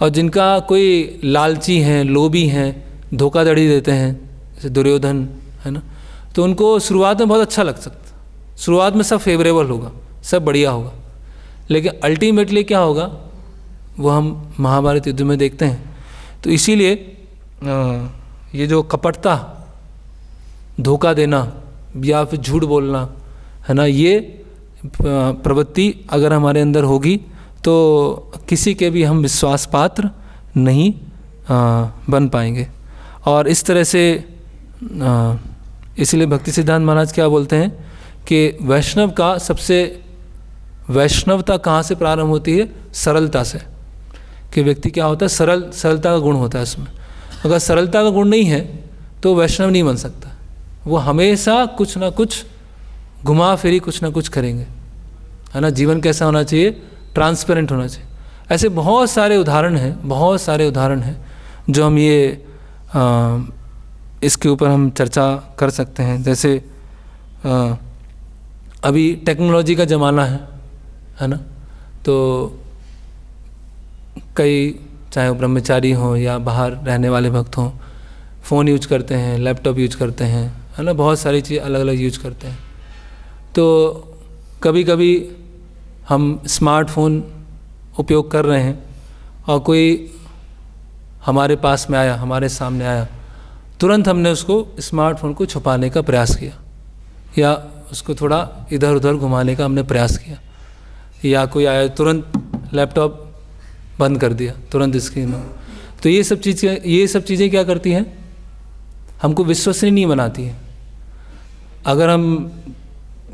और जिनका कोई लालची हैं, लोभी हैं, धोखाधड़ी देते हैं, जैसे दुर्योधन, है ना, तो उनको शुरुआत में बहुत अच्छा लग सकता, शुरुआत में सब फेवरेबल होगा, सब बढ़िया होगा, लेकिन अल्टीमेटली क्या होगा वो हम महाभारत युद्ध में देखते हैं। तो इसीलिए ये जो कपटता, धोखा देना या फिर झूठ बोलना, है ना, ये प्रवृत्ति अगर हमारे अंदर होगी तो किसी के भी हम विश्वास पात्र नहीं बन पाएंगे। और इस तरह से इसलिए भक्ति सिद्धांत महाराज क्या बोलते हैं कि वैष्णव का वैष्णवता कहाँ से प्रारंभ होती है, सरलता से, कि व्यक्ति क्या होता है, सरलता का गुण होता है उसमें। अगर सरलता का गुण नहीं है तो वैष्णव नहीं बन सकता, वो हमेशा कुछ ना कुछ घुमा फिरी कुछ ना कुछ करेंगे, है ना। जीवन कैसा होना चाहिए, ट्रांसपेरेंट होना चाहिए। ऐसे बहुत सारे उदाहरण हैं जो हम ये इसके ऊपर हम चर्चा कर सकते हैं। जैसे अभी टेक्नोलॉजी का ज़माना है ना, तो कई चाहे वो ब्रह्मचारी हों या बाहर रहने वाले भक्त हों, फ़ोन यूज करते हैं, लैपटॉप यूज करते हैं, है ना, बहुत सारी चीज़ अलग अलग यूज करते हैं। तो कभी कभी हम स्मार्टफोन उपयोग कर रहे हैं और कोई हमारे पास में आया, हमारे सामने आया, तुरंत हमने उसको स्मार्टफोन को छुपाने का प्रयास किया या उसको थोड़ा इधर उधर घुमाने का हमने प्रयास किया, या कोई आया तुरंत लैपटॉप बंद कर दिया, तुरंत स्क्रीन। तो ये सब चीज़ें क्या करती हैं, हमको विश्वसनीय नहीं बनाती हैं। अगर हम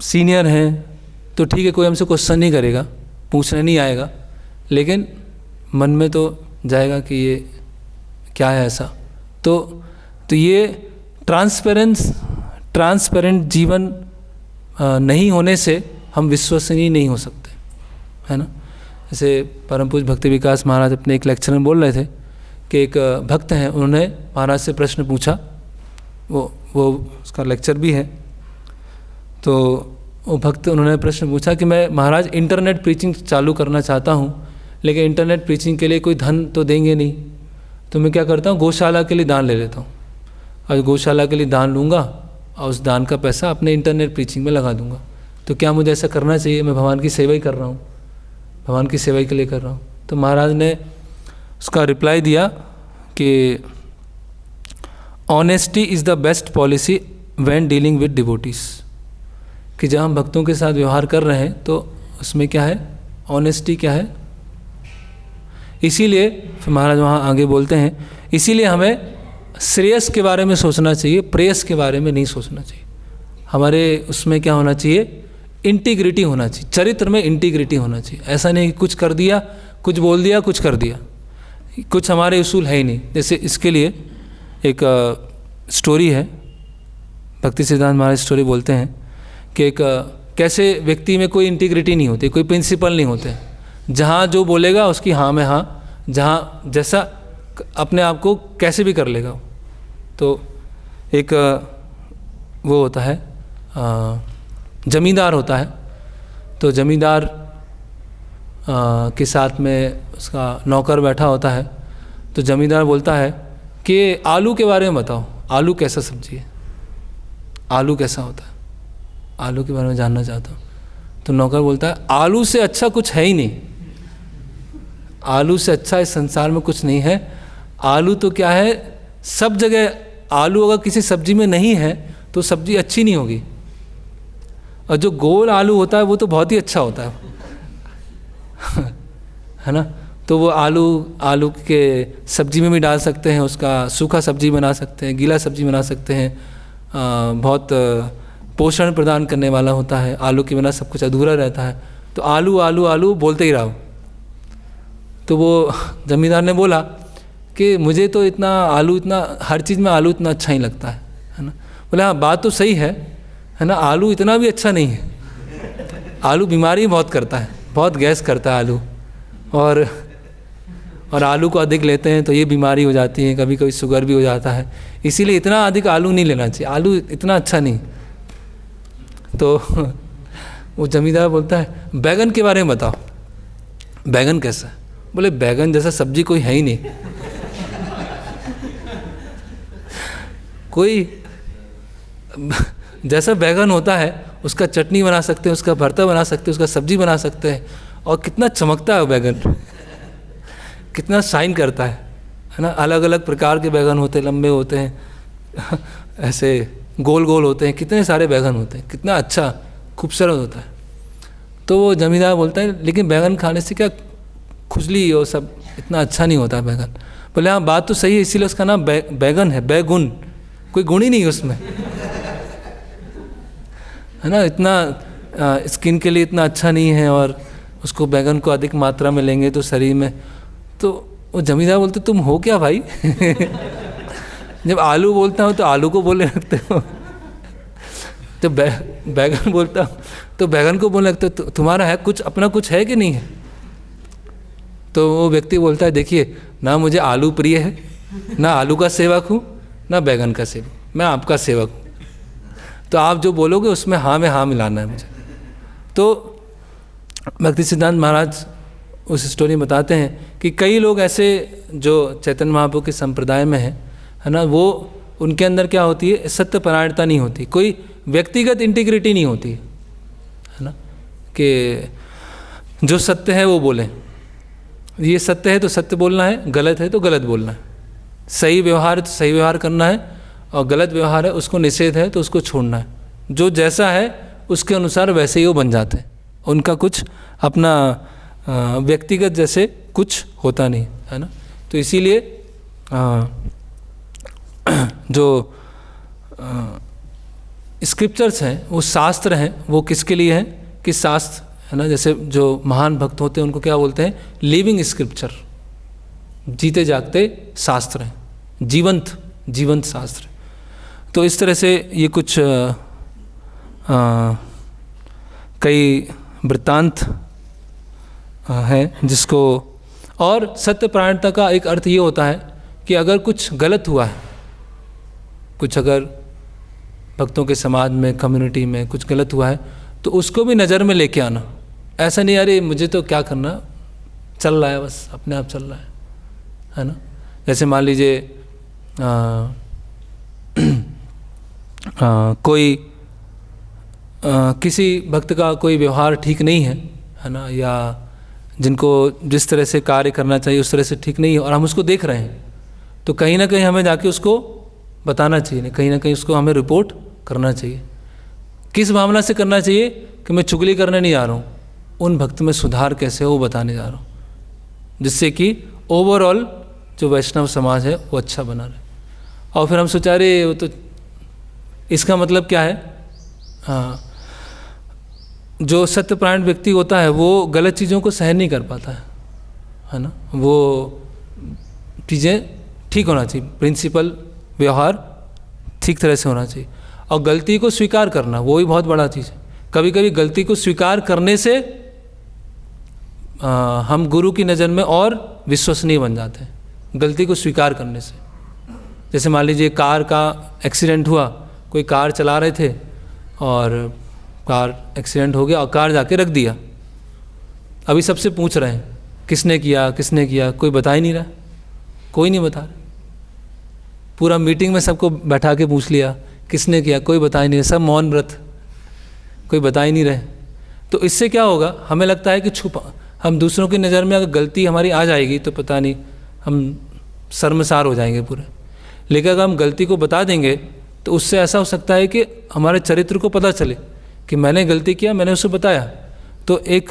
सीनियर हैं तो ठीक है, कोई हमसे क्वेश्चन नहीं करेगा, पूछने नहीं आएगा, लेकिन मन में तो जाएगा कि ये क्या है ऐसा। तो ये ट्रांसपेरेंट जीवन नहीं होने से हम विश्वसनीय नहीं हो सकते, है ना। जैसे परम पूज्य भक्ति विकास महाराज अपने एक लेक्चर में बोल रहे थे कि एक भक्त हैं, उन्होंने महाराज से प्रश्न पूछा, वो उसका लेक्चर भी है। तो वो भक्त, उन्होंने प्रश्न पूछा कि मैं महाराज इंटरनेट प्रीचिंग चालू करना चाहता हूँ, लेकिन इंटरनेट प्रीचिंग के लिए कोई धन तो देंगे नहीं, तो मैं क्या करता हूँ, गौशाला के लिए दान ले लेता हूँ, और गौशाला के लिए दान लूँगा और उस दान का पैसा अपने इंटरनेट प्रीचिंग में लगा दूँगा। तो क्या मुझे ऐसा करना चाहिए? मैं भगवान की सेवा ही कर रहा हूँ, भगवान की सेवा के लिए कर रहा हूँ। तो महाराज ने उसका रिप्लाई दिया कि honesty is the best policy when dealing with devotees, कि जब हम भक्तों के साथ व्यवहार कर रहे हैं तो उसमें क्या है, ऑनेस्टी क्या है। इसीलिए फिर महाराज वहाँ आगे बोलते हैं, इसीलिए हमें श्रेयस के बारे में सोचना चाहिए, प्रेयस के बारे में नहीं सोचना चाहिए। हमारे उसमें क्या होना चाहिए, इंटीग्रिटी होना चाहिए, चरित्र में इंटीग्रिटी होना चाहिए। ऐसा नहीं कि कुछ कर दिया, कुछ बोल दिया, कुछ कर दिया, कुछ हमारे उसूल है ही नहीं। जैसे इसके लिए एक स्टोरी है, भक्ति सिद्धांत महाराज स्टोरी बोलते हैं कि एक कैसे व्यक्ति में कोई इंटीग्रिटी नहीं होती, कोई प्रिंसिपल नहीं होते, जहाँ जो बोलेगा उसकी हाँ में हाँ, जहाँ जैसा अपने आप को कैसे भी कर लेगा। तो एक वो होता है, जमींदार होता है। तो जमींदार के साथ में उसका नौकर बैठा होता है। तो जमींदार बोलता है कि आलू के बारे में बताओ, आलू कैसा सब्जी है, आलू कैसा होता है, आलू के बारे में जानना चाहता हूँ। तो नौकर बोलता है आलू से अच्छा कुछ है ही नहीं, आलू से अच्छा इस संसार में कुछ नहीं है। आलू तो क्या है, सब जगह आलू अगर किसी सब्जी में नहीं है तो सब्जी अच्छी नहीं होगी, और जो गोल आलू होता है वो तो बहुत ही अच्छा होता है ना। तो वो आलू के सब्जी में भी डाल सकते हैं, उसका सूखा सब्जी बना सकते हैं, गीला सब्जी बना सकते हैं, बहुत पोषण प्रदान करने वाला होता है। आलू के बिना सब कुछ अधूरा रहता है। तो आलू आलू आलू बोलते ही रहो। तो वो जमींदार ने बोला कि मुझे तो इतना हर चीज़ में आलू इतना अच्छा ही लगता है ना। बोले हाँ बात तो सही है ना, आलू इतना भी अच्छा नहीं है, आलू बीमारी बहुत करता है, बहुत गैस करता है आलू, और आलू को अधिक लेते हैं तो ये बीमारी हो जाती है, कभी कभी शुगर भी हो जाता है, इसीलिए इतना अधिक आलू नहीं लेना चाहिए, आलू इतना अच्छा नहीं। तो वो जमींदार बोलता है बैगन के बारे में बताओ, बैगन कैसा है? बोले बैगन जैसा सब्जी कोई है ही नहीं, कोई जैसा बैगन होता है उसका चटनी बना सकते हैं, उसका भरता बना सकते हैं, उसका सब्जी बना सकते हैं, और कितना चमकता है वो बैगन, कितना शाइन करता है ना। अलग अलग प्रकार के बैगन होते हैं, लंबे होते हैं, ऐसे गोल गोल होते हैं, कितने सारे बैगन होते हैं, कितना अच्छा खूबसूरत होता है। तो वो जमींदार बोलता है लेकिन बैगन खाने से क्या खुजली और सब इतना अच्छा नहीं होता बैगन। बोले हाँ बात तो सही है, इसीलिए उसका नाम बैगन है, बैगुन, कोई गुण ही नहीं है उसमें, है ना। इतना स्किन के लिए इतना अच्छा नहीं है, और उसको बैगन को अधिक मात्रा में लेंगे तो शरीर में। तो वो जमींदार बोलते तुम हो क्या भाई जब आलू बोलता हूँ तो आलू को बोलने लगते हो, जब बैगन बोलता हूँ तो बैगन को बोलने लगते हो, तुम्हारा है कुछ अपना कुछ है कि नहीं है? तो वो व्यक्ति बोलता है देखिए ना मुझे आलू प्रिय है, ना आलू का सेवक हूँ, ना बैगन का सेवक, मैं आपका सेवक हूँ। तो आप जो बोलोगे उसमें हाँ में हाँ मिलाना है मुझे। तो भक्ति सिद्धांत महाराज उस स्टोरी में बताते हैं कि कई लोग ऐसे जो चैतन्य महाप्रभु के संप्रदाय में है ना, वो उनके अंदर क्या होती है, सत्यपरायणता नहीं होती, कोई व्यक्तिगत इंटीग्रिटी नहीं होती है ना, कि जो सत्य है वो बोलें, ये सत्य है तो सत्य बोलना है, गलत है तो गलत बोलना है, सही व्यवहार है तो सही व्यवहार करना है, और गलत व्यवहार है उसको निषेध है तो उसको छोड़ना है। जो जैसा है उसके अनुसार वैसे ही वो बन जाते हैं, उनका कुछ अपना व्यक्तिगत जैसे कुछ होता नहीं है ना। तो इसीलिए जो स्क्रिप्चर्स हैं वो शास्त्र हैं, वो किसके लिए हैं कि शास्त्र है ना, जैसे जो महान भक्त होते हैं उनको क्या बोलते हैं, लिविंग स्क्रिप्चर, जीते जागते शास्त्र हैं, जीवंत शास्त्र। तो इस तरह से ये कुछ कई वृत्तांत हैं जिसको, और सत्यपरायणता का एक अर्थ ये होता है कि अगर कुछ गलत हुआ है, कुछ अगर भक्तों के समाज में, कम्युनिटी में कुछ गलत हुआ है तो उसको भी नज़र में लेके आना। ऐसा नहीं अरे मुझे तो क्या करना, चल रहा है बस अपने आप चल रहा है ना। जैसे मान लीजिए कोई किसी भक्त का कोई व्यवहार ठीक नहीं है ना, या जिनको जिस तरह से कार्य करना चाहिए उस तरह से ठीक नहीं है और हम उसको देख रहे हैं, तो कहीं ना कहीं हमें जाके उसको बताना चाहिए, कहीं ना कहीं उसको हमें रिपोर्ट करना चाहिए। किस भावना से करना चाहिए कि मैं चुगली करने नहीं जा रहा हूँ, उन भक्त में सुधार कैसे हो वो बताने जा रहा हूँ, जिससे कि ओवरऑल जो वैष्णव समाज है वो अच्छा बना रहे। और फिर हम सोचा रहे वो तो, इसका मतलब क्या है, जो सत्यपरायण व्यक्ति होता है वो गलत चीज़ों को सहन नहीं कर पाता है ना, वो चीज़ें ठीक होना चाहिए, प्रिंसिपल व्यवहार ठीक तरह से होना चाहिए, और गलती को स्वीकार करना वो भी बहुत बड़ा चीज़ है। कभी कभी गलती को स्वीकार करने से हम गुरु की नज़र में और विश्वसनीय बन जाते हैं, गलती को स्वीकार करने से। जैसे मान लीजिए कार का एक्सीडेंट हुआ, कोई कार चला रहे थे और कार एक्सीडेंट हो गया और कार जाके रख दिया। अभी सबसे पूछ रहे हैं किसने किया, कोई बता ही नहीं रहा, कोई नहीं बता रहा। पूरा मीटिंग में सबको बैठा के पूछ लिया किसने किया, कोई बता ही नहीं रहा, सब मौन व्रत, कोई बता ही नहीं रहे। तो इससे क्या होगा, हमें लगता है कि हम दूसरों की नज़र में अगर गलती हमारी आ जाएगी तो पता नहीं हम शर्मसार हो जाएंगे पूरे। लेकिन अगर हम गलती को बता देंगे तो उससे ऐसा हो सकता है कि हमारे चरित्र को पता चले कि मैंने गलती किया, मैंने उसे बताया। तो एक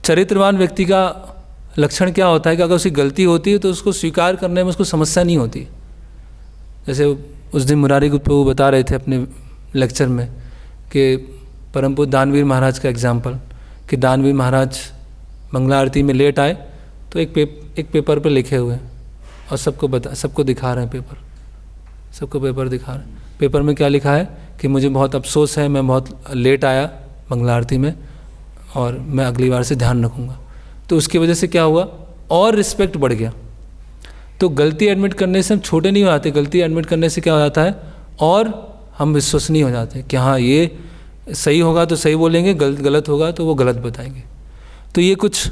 चरित्रवान व्यक्ति का लक्षण क्या होता है कि अगर उसकी गलती होती है तो उसको स्वीकार करने में उसको समस्या नहीं होती। जैसे उस दिन मुरारी प्रभु बता रहे थे अपने लेक्चर में कि परम पूज्य दानवीर महाराज का एग्जाम्पल, कि दानवीर महाराज मंगला आरती में लेट आए तो एक पेपर पर लिखे हुए हैं और सबको दिखा रहे हैं पेपर, सबको पेपर दिखा रहे हैं। पेपर में क्या लिखा है कि मुझे बहुत अफसोस है, मैं बहुत लेट आया मंगला आरती में और मैं अगली बार से ध्यान रखूँगा। तो उसकी वजह से क्या हुआ, और रिस्पेक्ट बढ़ गया। तो गलती एडमिट करने से हम छोटे नहीं हो जाते, गलती एडमिट करने से क्या हो जाता है और हम विश्वसनीय हो जाते हैं कि हाँ ये सही होगा तो सही बोलेंगे, गलत होगा तो वो गलत बताएंगे। तो ये कुछ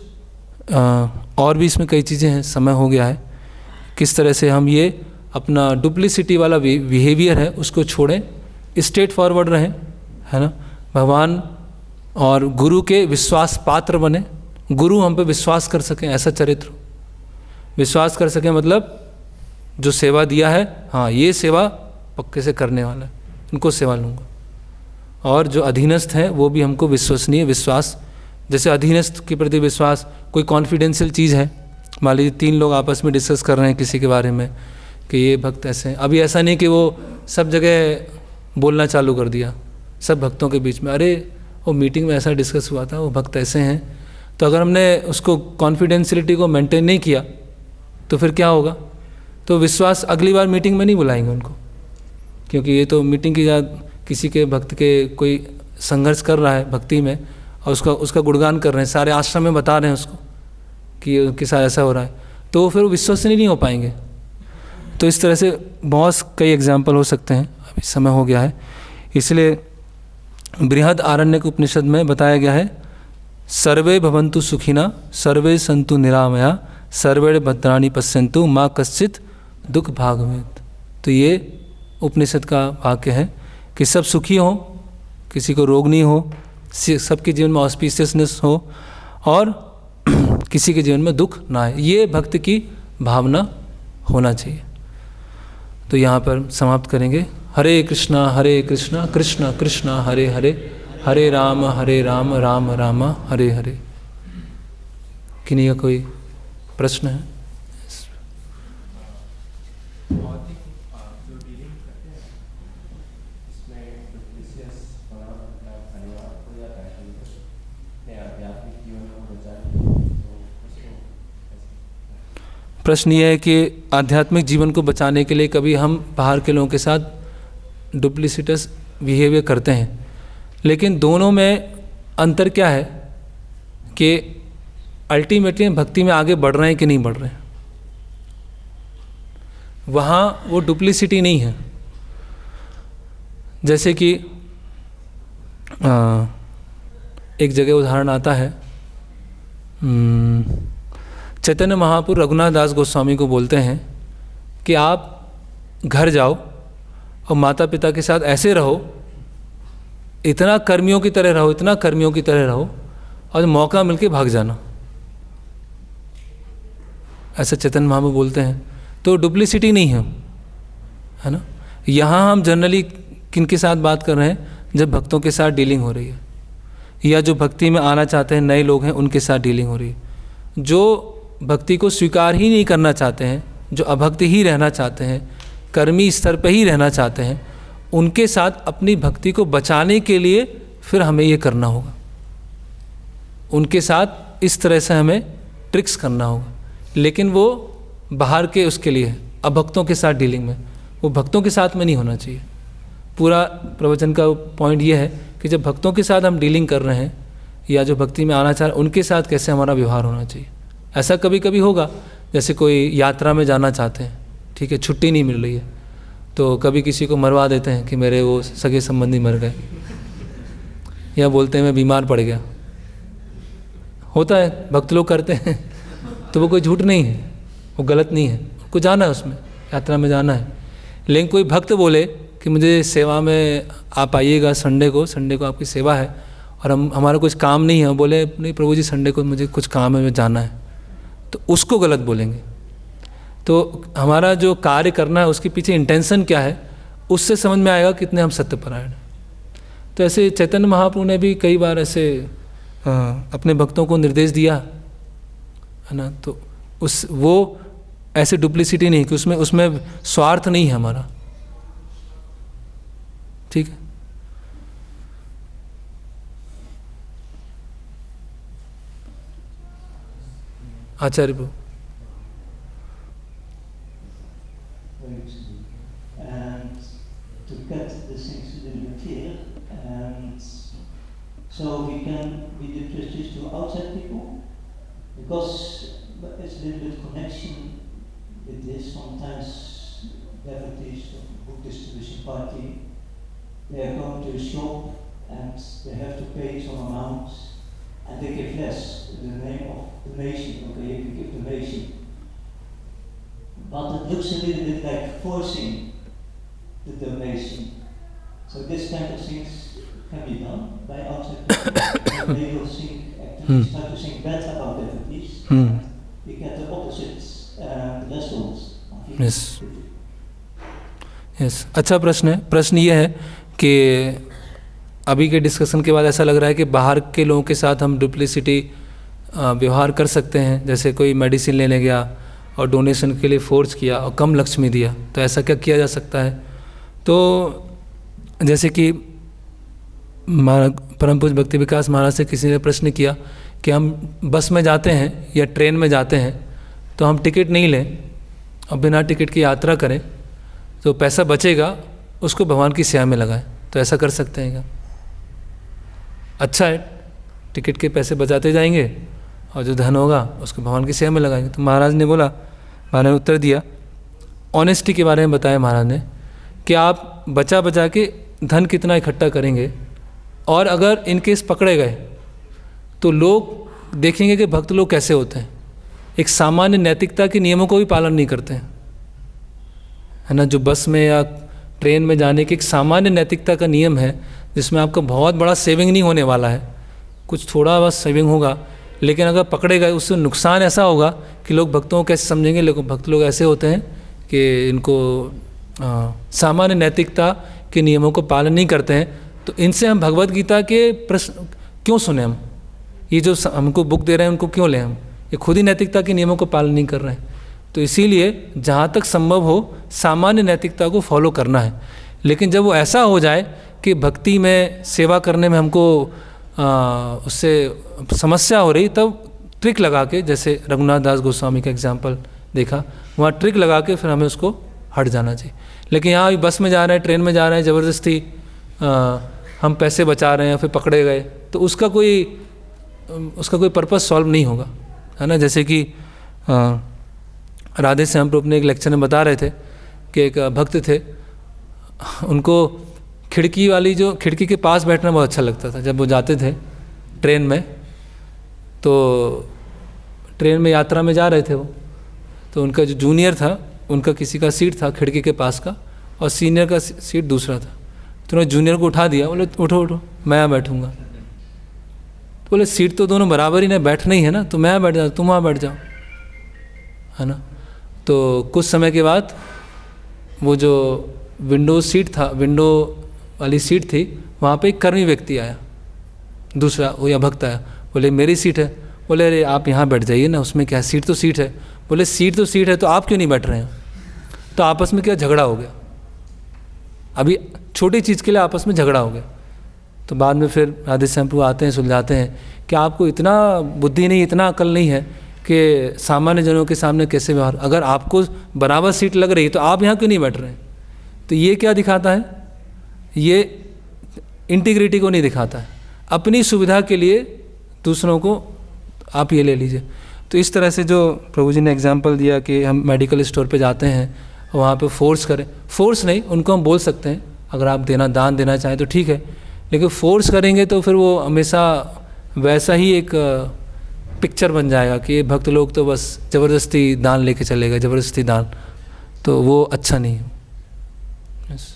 और भी इसमें कई चीज़ें हैं, समय हो गया है। किस तरह से हम ये अपना डुप्लिसिटी वाला बिहेवियर है उसको छोड़ें, स्ट्रेट फॉरवर्ड रहें, है ना, भगवान और गुरु के विश्वास पात्र बने, गुरु हम पे विश्वास कर सकें, ऐसा चरित्र विश्वास कर सकें, मतलब जो सेवा दिया है हाँ ये सेवा पक्के से करने वाला है, इनको सेवा लूँगा। और जो अधीनस्थ हैं वो भी हमको विश्वसनीय विश्वास, जैसे अधीनस्थ के प्रति विश्वास, कोई कॉन्फिडेंशियल चीज़ है, मान लीजिए 3 लोग आपस में डिस्कस कर रहे हैं किसी के बारे में कि ये भक्त ऐसे हैं। अभी ऐसा नहीं कि वो सब जगह बोलना चालू कर दिया सब भक्तों के बीच में, अरे वो मीटिंग में ऐसा डिस्कस हुआ था, वो भक्त ऐसे हैं। तो अगर हमने उसको कॉन्फिडेंशियलिटी को मेंटेन नहीं किया तो फिर क्या होगा, तो विश्वास अगली बार मीटिंग में नहीं बुलाएंगे उनको, क्योंकि ये तो मीटिंग की किसी के भक्त के कोई संघर्ष कर रहा है भक्ति में और उसका गुणगान कर रहे हैं, सारे आश्रम में बता रहे हैं उसको कि उनके साथ ऐसा हो रहा है, तो वो फिर विश्वसनीय नहीं हो पाएंगे। तो इस तरह से बहुत कई एग्जाम्पल हो सकते हैं, अभी समय हो गया है। इसलिए बृहद आरण्यक उपनिषद में बताया गया है, सर्वे भवन्तु सुखिना सर्वे सन्तु निरामया सर्वे भद्राणि पश्यन्तु माँ कश्चित् दुख भाग भवेत्। तो ये उपनिषद का वाक्य है कि सब सुखी हों, किसी को रोग नहीं हो, सबके जीवन में ऑस्पिशियसनेस हो और किसी के जीवन में दुख ना आए। ये भक्त की भावना होना चाहिए। तो यहाँ पर समाप्त करेंगे। हरे कृष्णा कृष्ण कृष्ण हरे हरे, हरे राम राम राम हरे हरे। किन्हीं का कोई प्रश्न है? प्रश्न ये है कि आध्यात्मिक जीवन को बचाने के लिए कभी हम बाहर के लोगों के साथ डुप्लिसिटस बिहेवियर करते हैं, लेकिन दोनों में अंतर क्या है कि अल्टीमेटली भक्ति में आगे बढ़ रहे हैं कि नहीं बढ़ रहे हैं। वहाँ वो डुप्लिसिटी नहीं है। जैसे कि एक जगह उदाहरण आता है, चैतन्य महाप्रभु रघुनाथ दास गोस्वामी को बोलते हैं कि आप घर जाओ और माता पिता के साथ ऐसे रहो, इतना कर्मियों की तरह रहो, इतना कर्मियों की तरह रहो, और मौका मिलके भाग जाना। ऐसा चैतन्य महाप्रभु बोलते हैं। तो डुप्लिसिटी नहीं है ना। यहाँ हम जनरली किन के साथ बात कर रहे हैं? जब भक्तों के साथ डीलिंग हो रही है, या जो भक्ति में आना चाहते हैं नए लोग हैं, उनके साथ डीलिंग हो रही है। जो भक्ति को स्वीकार ही नहीं करना चाहते हैं, जो अभक्त ही रहना चाहते हैं, कर्मी स्तर पर ही रहना चाहते हैं, उनके साथ अपनी भक्ति को बचाने के लिए फिर हमें ये करना होगा। उनके साथ इस तरह से हमें ट्रिक्स करना होगा। लेकिन वो बाहर के उसके लिए है, अभक्तों के साथ डीलिंग में, वो भक्तों के साथ में नहीं होना चाहिए। पूरा प्रवचन का पॉइंट ये है कि जब भक्तों के साथ हम डीलिंग कर रहे हैं, या जो भक्ति में आना चाह रहे हैं, उनके साथ कैसे हमारा व्यवहार होना चाहिए। ऐसा कभी कभी होगा, जैसे कोई यात्रा में जाना चाहते हैं, ठीक है, छुट्टी नहीं मिल रही है, तो कभी किसी को मरवा देते हैं कि मेरे वो सगे संबंधी मर गए, या बोलते हैं मैं बीमार पड़ गया। होता है, भक्त लोग करते हैं। तो वो कोई झूठ नहीं है, वो गलत नहीं है, उनको जाना है, उसमें यात्रा में जाना है। लेकिन कोई भक्त बोले कि मुझे सेवा में आप आइएगा, संडे को आपकी सेवा है और हमारा कुछ काम नहीं है, बोले नहीं प्रभु जी संडे को मुझे कुछ काम है, मैं जाना है, तो उसको गलत बोलेंगे। तो हमारा जो कार्य करना है उसके पीछे इंटेंशन क्या है, उससे समझ में आएगा कितने हम सत्यपरायण हैं। तो ऐसे चैतन्य महाप्रभु ने भी कई बार ऐसे अपने भक्तों को निर्देश दिया है ना। तो वो ऐसे डुप्लिसिटी नहीं कि उसमें स्वार्थ नहीं है हमारा, ठीक है। आचार्य प्रभु, so we can be the justice to outside people, because it's a little bit connection with this. Sometimes devotees of book distribution party, they are going to a shop and they have to pay some amounts and they give less in the name of donation. Okay, you can give donation, but it looks a little bit like forcing the donation. So this kind of things can be done by outside people. They will think, actually start to think bad about devotees. You get the opposite results. Yes. अच्छा प्रश्न है। प्रश्न ये है कि अभी के discussion के बाद ऐसा लग रहा है कि बाहर के लोगों के साथ हम डुप्लिसिटी व्यवहार कर सकते हैं। जैसे कोई मेडिसिन लेने गया और डोनेशन के लिए फोर्स किया और कम लक्ष्मी दिया, तो ऐसा क्या किया जा सकता है? तो जैसे कि परम पूज्य भक्ति विकास महाराज से किसी ने प्रश्न किया कि हम बस में जाते हैं या ट्रेन में जाते हैं, तो हम टिकट नहीं लें और बिना टिकट की यात्रा करें, तो पैसा बचेगा उसको भगवान की सेवा में लगाएं। तो ऐसा कर सकते हैं क्या? अच्छा है, टिकट के पैसे बचाते जाएंगे और जो धन होगा उसको भगवान की सेवा में लगाएंगे। तो महाराज ने बोला, महाराज ने उत्तर दिया, ऑनेस्टी के बारे में बताया महाराज ने कि आप बचा बचा के धन कितना इकट्ठा करेंगे, और अगर इनकेस पकड़े गए तो लोग देखेंगे कि भक्त लोग कैसे होते हैं। एक सामान्य नैतिकता के नियमों को भी पालन नहीं करते हैं, है ना। जो बस में या ट्रेन में जाने की एक सामान्य नैतिकता का नियम है, जिसमें आपका बहुत बड़ा सेविंग नहीं होने वाला है, कुछ थोड़ा बस सेविंग होगा, लेकिन अगर पकड़े गए उससे नुकसान ऐसा होगा कि लोग भक्तों को कैसे समझेंगे। लेकिन भक्त लोग ऐसे होते हैं कि इनको सामान्य नैतिकता के नियमों को पालन नहीं करते हैं। तो इनसे हम भगवत गीता के प्रश्न क्यों सुने? हम ये जो हमको बुक दे रहे हैं उनको क्यों लें? हम ये खुद ही नैतिकता के नियमों को पालन नहीं कर रहे हैं। तो इसीलिए जहाँ तक संभव हो सामान्य नैतिकता को फॉलो करना है। लेकिन जब वो ऐसा हो जाए कि भक्ति में सेवा करने में हमको उससे समस्या हो रही, तब ट्रिक लगा के, जैसे रघुनाथ दास गोस्वामी का एग्जाम्पल देखा, वहाँ ट्रिक लगा के फिर हमें उसको हट जाना चाहिए। लेकिन यहाँ बस में जा रहे हैं, ट्रेन में जा रहे हैं, ज़बरदस्ती हम पैसे बचा रहे हैं, फिर पकड़े गए, तो उसका कोई पर्पस सॉल्व नहीं होगा, है ना। जैसे कि राधे श्याम प्रभु अपने एक लेक्चर में बता रहे थे कि एक भक्त थे, उनको खिड़की के पास बैठना बहुत अच्छा लगता था। जब वो जाते थे ट्रेन में, तो ट्रेन में यात्रा में जा रहे थे वो, तो उनका जो जूनियर था, उनका किसी का सीट था खिड़की के पास का, और सीनियर का सीट दूसरा था। तो उन्होंने जूनियर को उठा दिया, बोले उठो उठो, मैं यहाँ बैठूँगा। तो बोले सीट तो दोनों बराबर ही ना, बैठना ही है ना, तो मैं यहाँ बैठ जाऊँ, तुम वहाँ बैठ जाओ, है ना। तो कुछ समय के बाद वो जो विंडो वाली सीट थी, वहाँ पे एक कर्मी व्यक्ति आया, दूसरा वो या भक्त आया, बोले मेरी सीट है। बोले अरे आप यहाँ बैठ जाइए ना, उसमें क्या, सीट तो सीट है। बोले सीट तो सीट है, तो आप क्यों नहीं बैठ रहे हैं? तो आपस में क्या झगड़ा हो गया, अभी छोटी चीज़ के लिए आपस में झगड़ा हो गया। तो बाद में फिर राधे श्याम प्रभु आते हैं, सुलझाते हैं कि आपको इतना बुद्धि नहीं, इतना अकल नहीं है कि सामान्य जनों के सामने कैसे व्यवहार, अगर आपको बराबर सीट लग रही तो आप यहाँ क्यों नहीं बैठ रहे हैं? तो ये क्या दिखाता है? ये इंटीग्रिटी को नहीं दिखाता है, अपनी सुविधा के लिए दूसरों को आप ये ले लीजिए। तो इस तरह से जो प्रभु जी ने एग्जाम्पल दिया कि हम मेडिकल स्टोर पे जाते हैं, वहाँ पे फोर्स करें, फोर्स नहीं, उनको हम बोल सकते हैं, अगर आप दान देना चाहें तो ठीक है, लेकिन फोर्स करेंगे तो फिर वो हमेशा वैसा ही एक पिक्चर बन जाएगा कि भक्त लोग तो बस ज़बरदस्ती दान लेके चलेगा, ज़बरदस्ती दान, तो वो अच्छा नहीं है। yes.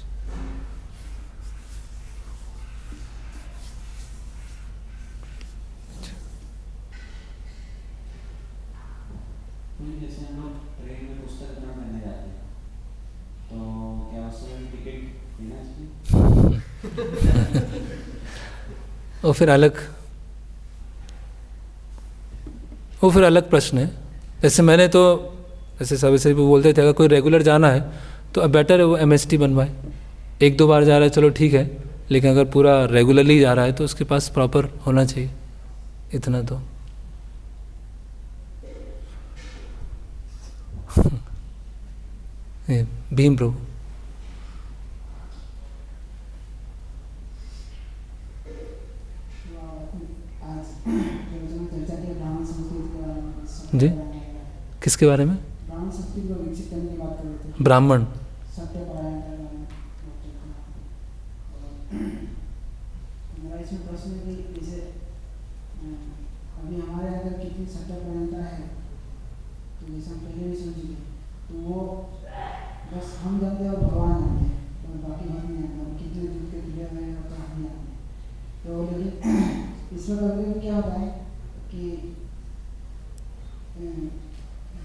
जैसे हम लोग ट्रेन में पुस्तक ना पढ़ने जाते हैं, तो क्या उसमें टिकट देना चाहिए? वो फिर अलग प्रश्न है। जैसे मैंने तो जैसे सभी बोलते थे, अगर कोई रेगुलर जाना है तो अब बेटर है वो MST बनवाए। 1-2 बार जा रहा है चलो ठीक है, लेकिन अगर पूरा रेगुलरली जा रहा है तो उसके पास प्रॉपर होना चाहिए, इतना तो। भीम प्रभु जी, किसके बारे में? ब्राह्मण। इसमें प्रश्न है कि जैसे अभी हमारे अंदर कितनी सत्ता प्रधानता है, तो जैसे हम पहले भी समझिए, तो वो बस हम जानते हैं और भगवान जानते हैं, और बाकी हम नहीं जानते, हम कितने दूध के दिले हुए हैं तो हम जानते हैं। तो लेकिन इसमें कभी क्या होता है कि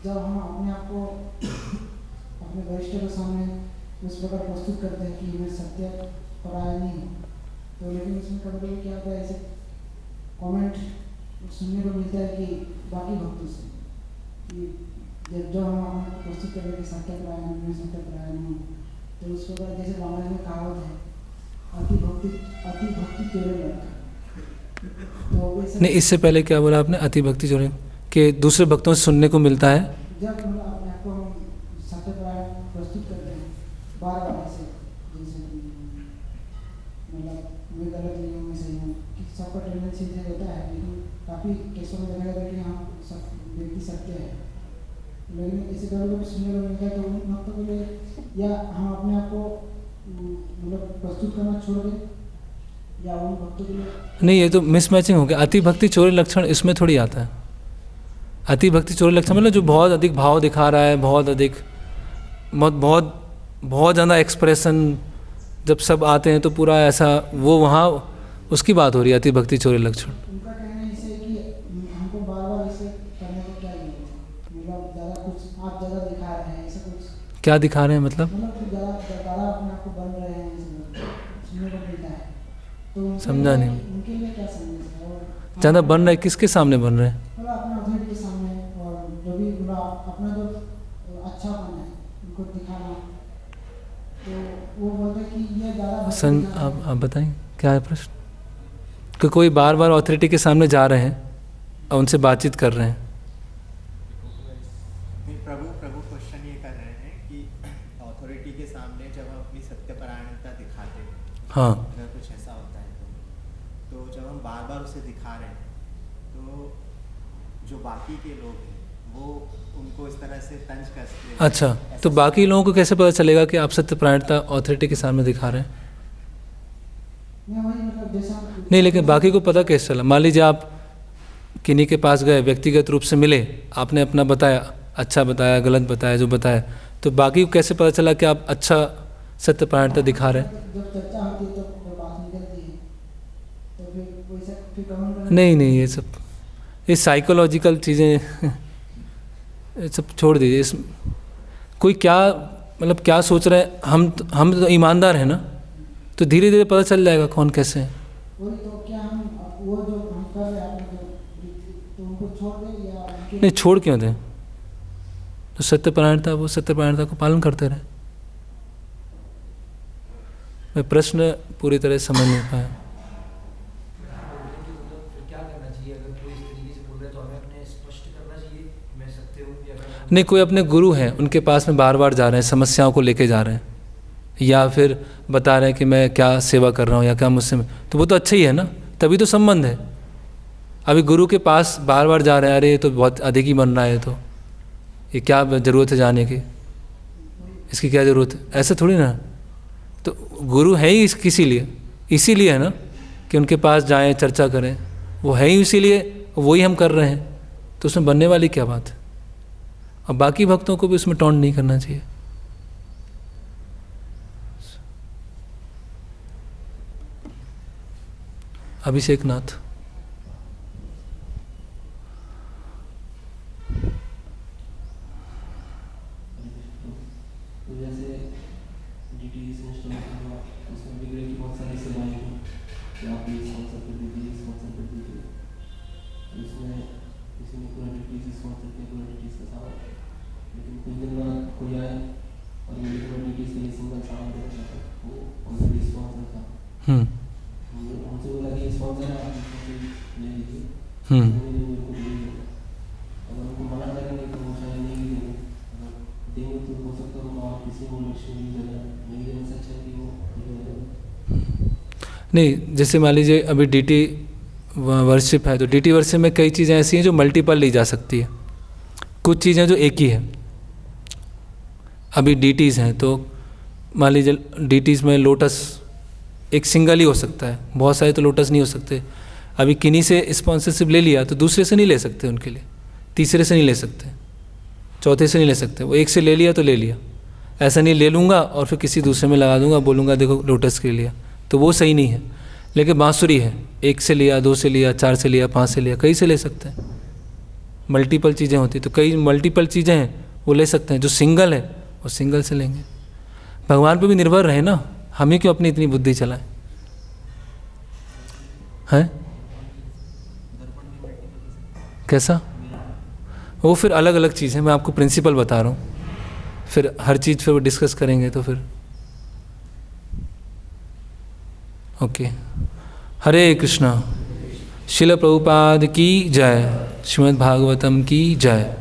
जब हम अपने आप को अपने वरिष्ठों के सामने उस प्रकार प्रस्तुत करते हैं कि मैं सत्य परायण नहीं हूँ, तो लेकिन इसमें कभी क्या होता है, ऐसे कमेंट सुनने को मिलता है कि बाकी भक्तों से कि जब हम अपने को प्रस्तुत करें कि सत्य परायण मैं सत्य परायण हूँ, तो उस प्रकार जैसे बांग्ला में कहावत है, अति भक्ति चोरे लगता। तो नहीं, इससे पहले क्या बोला आपने? अति भक्ति चोरे कि दूसरे भक्तों से सुनने को मिलता है। जब अपने आप को हम सत्य परायण प्रस्तुत करते हैं बार ऐसे, जैसे मतलब मैं गलत नहीं हूँ, मैं सही हूँ, कि सबका टेंडेंसी ये होता है, लेकिन काफ़ी केसों में देखा जाता है कि हाँ सब व्यक्ति सत्य है, लेकिन इसी तरह को सुनने को मिलता है। तो मतलब बोले या हम अपने आप को मतलब प्रस्तुत करना छोड़ दें, या उन भक्तों के लिए नहीं, ये तो मिसमैचिंग हो गया। अति भक्ति चोरी लक्षण इसमें थोड़ी आता है। अति भक्ति चोरी लक्षण मतलब जो बहुत अधिक भाव दिखा रहा है, बहुत अधिक बहुत ज़्यादा एक्सप्रेशन जब सब आते हैं तो पूरा ऐसा वो वहाँ उसकी बात हो रही है, अति भक्ति चोरी लक्षण। उनका कहना इसे है कि हमको बार बार इसे करने को क्या नहीं है, मतलब ज़्यादा कुछ आप ज़्यादा दिखा रहे हैं, ऐसा कुछ क्या दिखा रहे हैं मतलब? कि ज़्यादा अपने आप को बन रहे हैं, सुनने को मिलता है। तो समझा नहीं। उनके लिए क्या संदेश है? और ज़्यादा बन रहे हैं, किसके सामने बन रहे हैं? मतलब अपने अथॉरिटी के सामने, और जो भी अपना जो अच्छापन है उनको दिखाना, तो वो बोलते हैं कि ये ज़्यादा आप बताएं क्या है प्रश्न? कि कोई बार बार अथॉरिटी के सामने जा रहे हैं और उनसे बातचीत कर रहे हैं। प्रभु क्वेश्चन ये कर रहे हैं कि अथॉरिटी के सामने जब हम अपनी सत्यपरायणता दिखाते हैं, हाँ, अगर कुछ ऐसा होता है तो जब हम बार बार उसे दिखा रहे हैं तो जो बाकी के लोग हैं वो उनको इस तरह से तंज कसते हैं। अच्छा, तो बाकी लोगों को कैसे पता चलेगा कि आप सत्यपरायणता अथॉरिटी के सामने दिखा रहे हैं? नहीं, लेकिन बाकी को पता कैसे चला? मान लीजिए आप किन्हीं के पास गए, व्यक्तिगत रूप से मिले, आपने अपना बताया, अच्छा बताया, गलत बताया, जो बताया, तो बाकी को कैसे पता चला कि आप अच्छा सत्यपरायणता दिखा रहे हैं? जब चर्चा होती है तो बात निकलती है, तो फिर वैसा फिर कमेंट नहीं, ये साइकोलॉजिकल चीज़ें ये सब छोड़ दीजिए। इस कोई क्या मतलब क्या सोच रहे हैं, हम तो ईमानदार हैं ना, तो धीरे धीरे पता चल जाएगा कौन कैसे है। वही तो क्या हम वो जो हम कर रहे हैं तो उनको छोड़ दें या नहीं, छोड़ क्यों दें? तो सत्यपरायणता, वो सत्यपरायणता को पालन करते रहे। मैं प्रश्न पूरी तरह समझ नहीं पाया। क्या करना चाहिए अगर कोई इस तरीके से बोल रहा है, तो हमें अपने स्पष्ट करना चाहिए मैं सत्य हूँ या गलत? नहीं, कोई अपने गुरु हैं उनके पास में बार बार जा रहे हैं, समस्याओं को लेके जा रहे हैं, या फिर बता रहे हैं कि मैं क्या सेवा कर रहा हूँ या क्या मुझसे, तो वो तो अच्छा ही है ना, तभी तो संबंध है। अभी गुरु के पास बार बार जा रहे हैं, अरे ये तो बहुत अधिक ही बन रहा है, तो ये क्या ज़रूरत है जाने की, इसकी क्या ज़रूरत है, ऐसा थोड़ी ना। तो गुरु है ही इसीलिए है ना कि उनके पास जाएं, चर्चा करें, वो है ही इसीलिए, वही हम कर रहे हैं, तो उसमें बनने वाली क्या बात है? और बाकी भक्तों को भी उसमें टॉन्ट नहीं करना चाहिए। अभिषेक नाथ। तो जैसे DTs उसमें बिगड़े की बहुत सारी सेवाएं हैं कि आप ये स्पॉन्सर कर दीजिए, स्पॉन्सर कर दीजिए, इसमें किसी ने पूरा DTs स्पॉन्सर किया, पूरा DTs का सामान, लेकिन कुछ दिन बाद कोई आए और ये पूरा DTs के लिए सिंगल सामान देना चाहता है, वो ऑलरेडी स्पॉन्सर था, उनसे बोला कि स्पॉन्सर है, आप इसको ले लीजिए, मेरे को ले लीजिए। अगर उनको मना करेंगे तो वो शायद नहीं देंगे, अगर देंगे तो हो सकता है और किसी को लक्ष्य मिल जाए, नहीं देने से अच्छा है कि वो नहीं, जैसे मान लीजिए अभी DT वर्शिप है, तो DT वर्शिप में कई चीज़ें ऐसी हैं जो मल्टीपल ली जा सकती है, कुछ चीज़ें जो एक ही है। अभी DTs हैं तो मान लीजिए DTs में लोटस एक सिंगल ही हो सकता है, बहुत सारे तो लोटस नहीं हो सकते। अभी किन्हीं से स्पॉन्सरशिप ले लिया तो दूसरे से नहीं ले सकते, उनके लिए तीसरे से नहीं ले सकते, चौथे से नहीं ले सकते, वो एक से ले लिया तो ले लिया, ऐसा नहीं ले लूँगा और फिर किसी दूसरे में लगा दूंगा, बोलूँगा देखो लोटस के लिया, तो वो सही नहीं है। लेकिन बांसुरी है, एक से लिया, दो से लिया, चार से लिया, पाँच से लिया, कई से ले सकते हैं, मल्टीपल चीज़ें होती, तो कई मल्टीपल चीज़ें हैं वो ले सकते हैं। जो सिंगल है वो सिंगल से लेंगे। भगवान पे भी निर्भर रहे ना, हम ही क्यों अपनी इतनी बुद्धि चलाएं, हैं? कैसा? वो फिर अलग अलग चीज़ है, मैं आपको प्रिंसिपल बता रहा हूँ, फिर हर चीज़ फिर वो डिस्कस करेंगे तो फिर ओके। हरे कृष्णा। शिल प्रभुपाद की जय। श्रीमद् भागवतम की जय।